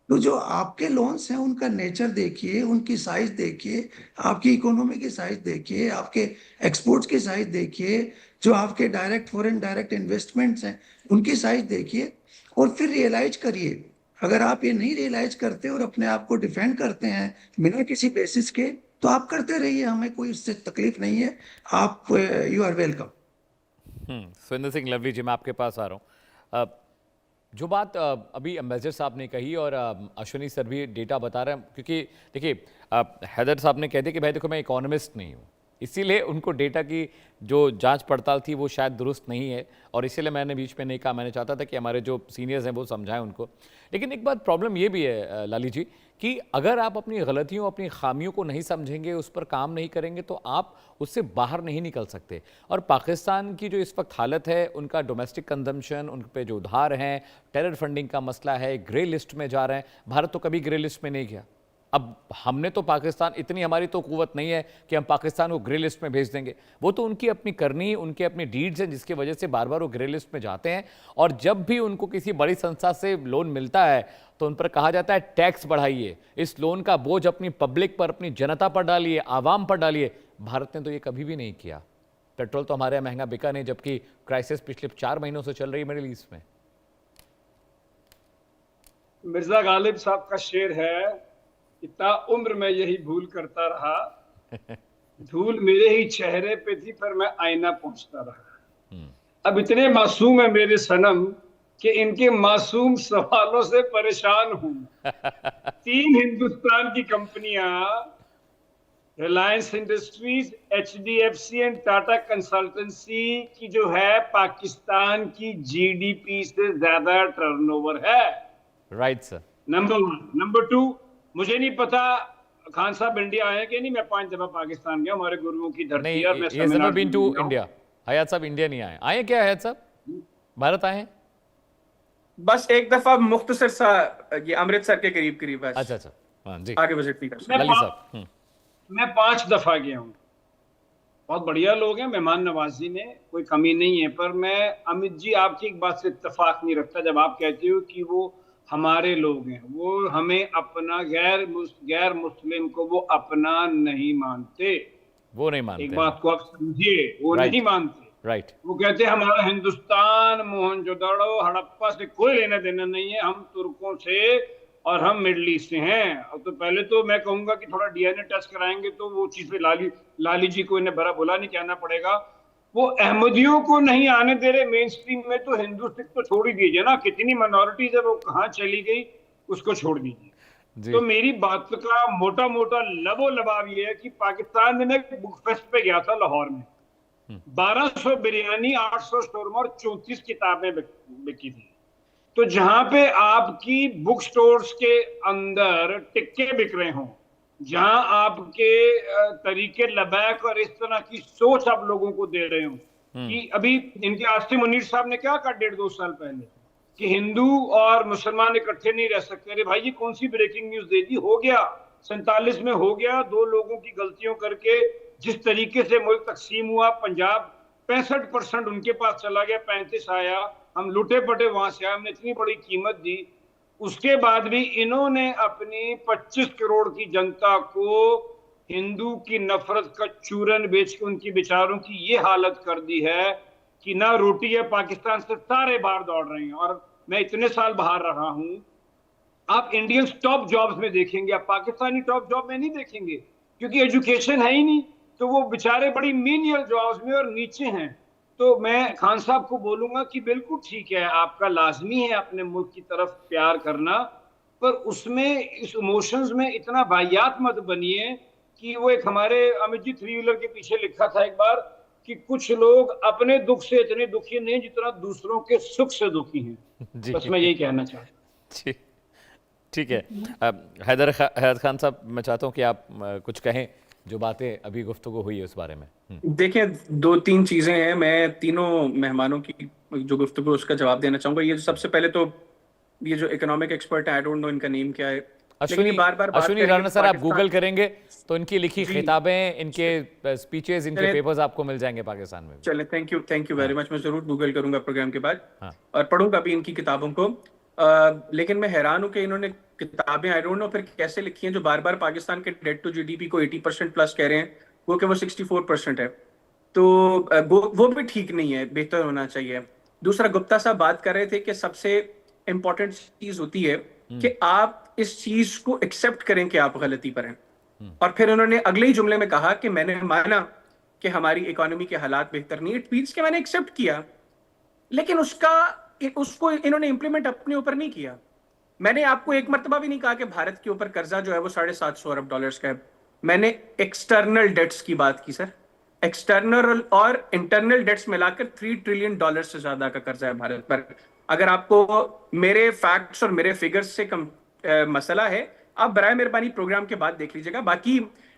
तो जो आपके लोन्स हैं उनका नेचर देखिए, उनकी साइज देखिए, आपकी इकोनॉमी की साइज देखिए, आपके एक्सपोर्ट्स की साइज देखिए, जो आपके डायरेक्ट फॉरेन डायरेक्ट इन्वेस्टमेंट्स हैं उनकी साइज देखिए, और फिर रियलाइज करिए। अगर आप ये नहीं रियलाइज करते और अपने आप को डिफेंड करते हैं बिना किसी बेसिस के, तो आप करते रहिए, हमें कोई इससे तकलीफ नहीं है। आप you are welcome.
Surendra Singh Lovely ji, मैं आपके पास आ रहा हूँ। जो बात अभी अम्बेसडर साहब ने कही और अश्विनी सर भी डेटा बता रहे हैं, क्योंकि देखिए हैदर साहब ने कह दिया कि भाई देखो मैं इकोनॉमिस्ट नहीं हूँ, इसीलिए उनको डेटा की जो जांच पड़ताल थी वो शायद दुरुस्त नहीं है, और इसीलिए मैंने बीच में नहीं कहा। मैंने चाहता था कि हमारे जो सीनियर्स हैं वो समझाएं उनको। लेकिन एक बात प्रॉब्लम ये भी है लाली जी, कि अगर आप अपनी गलतियों, अपनी खामियों को नहीं समझेंगे, उस पर काम नहीं करेंगे, तो आप उससे बाहर नहीं निकल सकते। और पाकिस्तान की जो इस वक्त हालत है, उनका डोमेस्टिक कंजम्पशन, उन पे जो उधार हैं, टेरर फंडिंग का मसला है, ग्रे लिस्ट में जा रहे हैं। भारत तो कभी ग्रे लिस्ट में नहीं गया। अब हमने तो पाकिस्तान, इतनी हमारी तो कुव्वत नहीं है कि हम पाकिस्तान को ग्रे लिस्ट में भेज देंगे। वो तो उनकी अपनी करनी, उनके अपनी डीड्स हैं जिसकी वजह से बार बार वो ग्रे लिस्ट में जाते हैं। और जब भी उनको किसी बड़ी संस्था से लोन मिलता है तो उन पर कहा जाता है टैक्स बढ़ाइए, इस लोन का बोझ अपनी पब्लिक पर, अपनी जनता पर डालिए, आवाम पर डालिए। भारत ने तो ये कभी भी नहीं किया। पेट्रोल तो हमारे यहाँ महंगा बिका नहीं, जबकि क्राइसिस पिछले 4 महीनों से चल रही है मिडिल ईस्ट में।
मिर्जा गालिब साहब का शेर है, इतना उम्र में यही भूल करता रहा, धूल मेरे ही चेहरे पे थी पर मैं आईना पूछता रहा। अब इतने मासूम है मेरे सनम कि इनके मासूम सवालों से परेशान हूं। 3 हिंदुस्तान की कंपनियां, Reliance industries, HDFC and Tata consultancy की जो है पाकिस्तान की जीडीपी से ज्यादा टर्नओवर है।
Right sir.
नंबर 1। नंबर 2, मुझे नहीं पता खान साहब इंडिया आए कि नहीं। मैं 5 दफा पाकिस्तान गया, हमारे गुरुओं की धरती है। मैं
never been to India। हयात साहब इंडिया नहीं आए। आए क्या हयात साहब? भारत आए हैं?
बस एक दफा मुख्तसर सा, ये अमृतसर के करीब करीब है।
अच्छा अच्छा, हाँ जी।
आगे विजिट नहीं कर सकते।
लली साहब।
मैं 5 दफा गया हूँ। बहुत बढ़िया लोग हैं, मेहमान नवाजी में कोई कमी नहीं है। पर मैं अमित जी आपकी एक बात से इत्तेफाक नहीं रखता जब आप कहते हो कि वो हमारे लोग हैं, वो हमें अपना गैर मुस्लिम को वो अपना नहीं मानते।
वो नहीं मानते।
एक बात को आप समझिए, वो
Right.
नहीं मानते।
राइट।
वो कहते हैं हमारा हिंदुस्तान, मोहनजोदड़ो, हड़प्पा से कोई लेना देना नहीं है, हम तुर्कों से और हम मिडल ईस्ट से हैं। और तो पहले तो मैं कहूंगा कि थोड़ा डीएनए टेस्ट कराएंगे तो वो चीज पे लाली जी को इन्हें बड़ा बुला नहीं कहना पड़ेगा। वो अहमदियों को नहीं आने दे रहे मेन स्ट्रीम में, तो हिंदू सिख तो छोड़ ही दीजिए ना, कितनी माइनॉरिटीज है वो कहाँ चली गई, उसको छोड़ दीजिए। तो मेरी बात का मोटा मोटा लबो लबाब ये है कि पाकिस्तान में मैं बुक फेस्ट पे गया था लाहौर में, 1200 बिरयानी, 800 शोरमा और 34 किताबें बिकी थी। तो जहां पे आपकी बुक स्टोर्स के अंदर टिक्के बिक रहे हों, जहां आपके तरीके लबैक और इस तरह की सोच आप लोगों को दे रहे हो कि अभी इनके आसिम मुनीर साहब ने क्या कहा 1.5-2 साल पहले कि हिंदू और मुसलमान इकट्ठे नहीं रह सकते। अरे भाई ये कौन सी ब्रेकिंग न्यूज दे दी? हो गया 47 में, हो गया। 2 लोगों की गलतियों करके जिस तरीके से मुल्क तकसीम हुआ, पंजाब 65% उनके पास चला गया, 35 आया, हम लुटे पटे वहां से आए, हमने इतनी बड़ी कीमत दी। उसके बाद भी इन्होंने अपनी 25 करोड़ की जनता को हिंदू की नफरत का चूरन बेच के उनकी बेचारों की ये हालत कर दी है कि ना रोटी है, पाकिस्तान से सारे बाहर दौड़ रहे हैं। और मैं इतने साल बाहर रहा हूं, आप इंडियंस टॉप जॉब्स में देखेंगे, आप पाकिस्तानी टॉप जॉब में नहीं देखेंगे, क्योंकि एजुकेशन है ही नहीं। तो वो बेचारे बड़ी मीनियल जॉब्स में और नीचे हैं। तो मैं खान साहब को बोलूंगा कि बिल्कुल ठीक है, आपका लाजमी है अपने मुल्क की तरफ प्यार करना, पर उसमें इस इमोशंस में इतना वाहियात मत बनिए कि वो एक हमारे अमित जी 3 व्हीलर के पीछे लिखा था एक बार कि कुछ लोग अपने दुख से इतने दुखी नहीं जितना दूसरों के सुख से दुखी हैं। बस मैं यही कहना चाहता हूँ।
ठीक है। हैदर खान साहब, मैं चाहता हूँ कि आप कुछ कहें, जो बातें अभी गुफ्तगू हुई है उस बारे में।
देखिए 2-3 चीजें हैं, मैं तीनों मेहमानों की जो गुफ्तगू उसका जवाब देना चाहूंगा। ये सबसे पहले तो ये जो इकोनॉमिक एक्सपर्ट है, आई डोंट नो इनका नेम क्या है,
अश्विनी राणा सर, आप गूगल करेंगे तो इनकी लिखी खिताबें, इनके स्पीचेस, इनके पेपर्स आपको मिल जाएंगे पाकिस्तान में।
चले, थैंक यू वेरी मच। मैं जरूर गूगल करूंगा प्रोग्राम के बाद और पढ़ूंगा भी इनकी किताबों को। लेकिन मैं हैरान हूं कि इन्होंने किताबें आई डोंट नो फिर कैसे लिखी हैं जो बार बार पाकिस्तान के डेट टू जीडीपी को 80% प्लस कह रहे हैं, वो कि वो 64% है। तो वो भी ठीक नहीं है, बेहतर होना चाहिए। दूसरा, गुप्ता साहब बात कर रहे थे कि सबसे इंपॉर्टेंट चीज होती है कि आप इस चीज को एक्सेप्ट करें कि आप गलती पर हैं। और फिर उन्होंने अगले ही जुमले में कहा कि मैंने माना कि हमारी इकोनॉमी के हालात बेहतर नहीं है, इट मींस कि मैंने एक्सेप्ट किया, लेकिन उसको इन्होंने इंप्लीमेंट अपने ऊपर नहीं किया। मैंने आपको एक मर्तबा भी नहीं कहा कि भारत के ऊपर कर्जा जो है वो $750 अरब का है। मैंने एक्सटर्नल डेट्स की बात की सर, एक्सटर्नल और इंटरनल डेट्स मिलाकर $3 ट्रिलियन से ज्यादा का कर्जा है भारत पर। अगर आपको मेरे फैक्ट्स और मेरे फिगर्स से मसला है, आप बराए मेहरबानी प्रोग्राम के बाद देख लीजिएगा। बाकी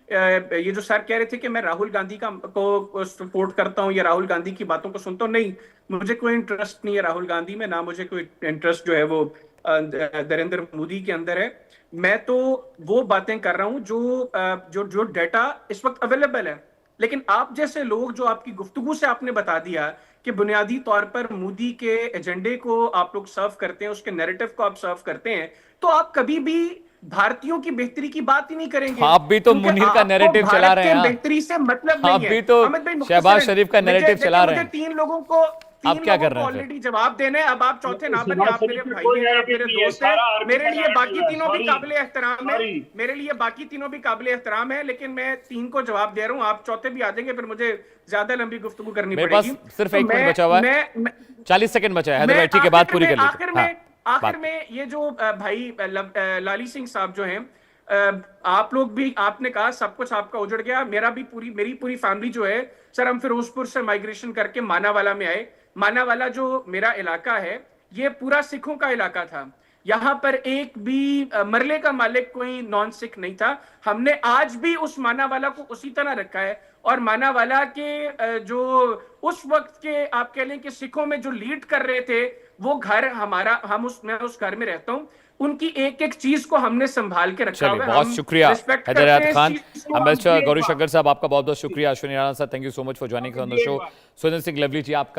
ये जो सर कह रहे थे कि मैं राहुल गांधी को सपोर्ट करता हूं या राहुल गांधी की बातों को सुनता हूं, नहीं, मुझे कोई इंटरेस्ट नहीं है राहुल गांधी में, ना मुझे कोई इंटरेस्ट जो है वो नरेंद्र मोदी के अंदर है। मैं तो वो बातें कर रहा हूं जो डेटा इस वक्त अवेलेबल है। लेकिन आप जैसे लोग, जो आपकी गुफ्तगू से आपने बता दिया कि बुनियादी तौर पर मोदी के एजेंडे को आप लोग सर्व करते हैं, उसके नैरेटिव को आप सर्व करते हैं, तो आप कभी भी भारतीयों की बेहतरी की बात ही नहीं करेंगे।
आप भी तो मुनीर का नैरेटिव चला रहे हैं,
बेहतरी से मतलब नहीं है।
आप भी तो शहबाज शरीफ का नैरेटिव चला रहे हैं।
3 लोगों को
आप क्या कर रहे हैं?
ऑलरेडी जवाब देने, अब आप चौथे ना बने, आप मेरे भाई हैं, आप मेरे दोस्त हैं, मेरे लिए बाकी तीनों भी काबिले एहतराम है, मेरे लिए बाकी तीनों भी काबिले एहतराम है, लेकिन मैं 3 को जवाब दे रहा हूं, आप चौथे भी आ जाएंगे, फिर मुझे ज्यादा लंबी गुफ्तगू करनी पड़ेगी।
मेरे पास सिर्फ 1 मिनट बचा हुआ है, 40 सेकंड बचा है। हैदर भाई, ठीक है, बात पूरी कर लीजिए।
आखिर में ये जो भाई लाली सिंह साहब जो हैं, आप लोग भी, आपने कहा सब कुछ आपका उजड़ गया, मेरी पूरी फैमिली जो है सर, हम फिरोजपुर से माइग्रेशन करके मानावाला में आए। मानावाला जो मेरा इलाका है, ये पूरा सिखों का इलाका था। यहाँ पर एक भी मरले का मालिक कोई नॉन सिख नहीं था। हमने आज भी उस मानावाला को उसी तरह रखा है। और मानावाला के जो उस वक्त के आप कह लें कि सिखों में जो लीड कर रहे थे, वो घर हमारा, मैं उस घर में रहता हूँ, उनकी एक एक चीज को हमने संभाल के रखा हुआ है।
बहुत शुक्रिया हैदर खान। अम्बेसडर गौरी शंकर साहब, आपका बहुत बहुत शुक्रिया। अश्विनी राणा साहब, thank you so much for joining on the show. Surendra Singh Lovely ji, आपका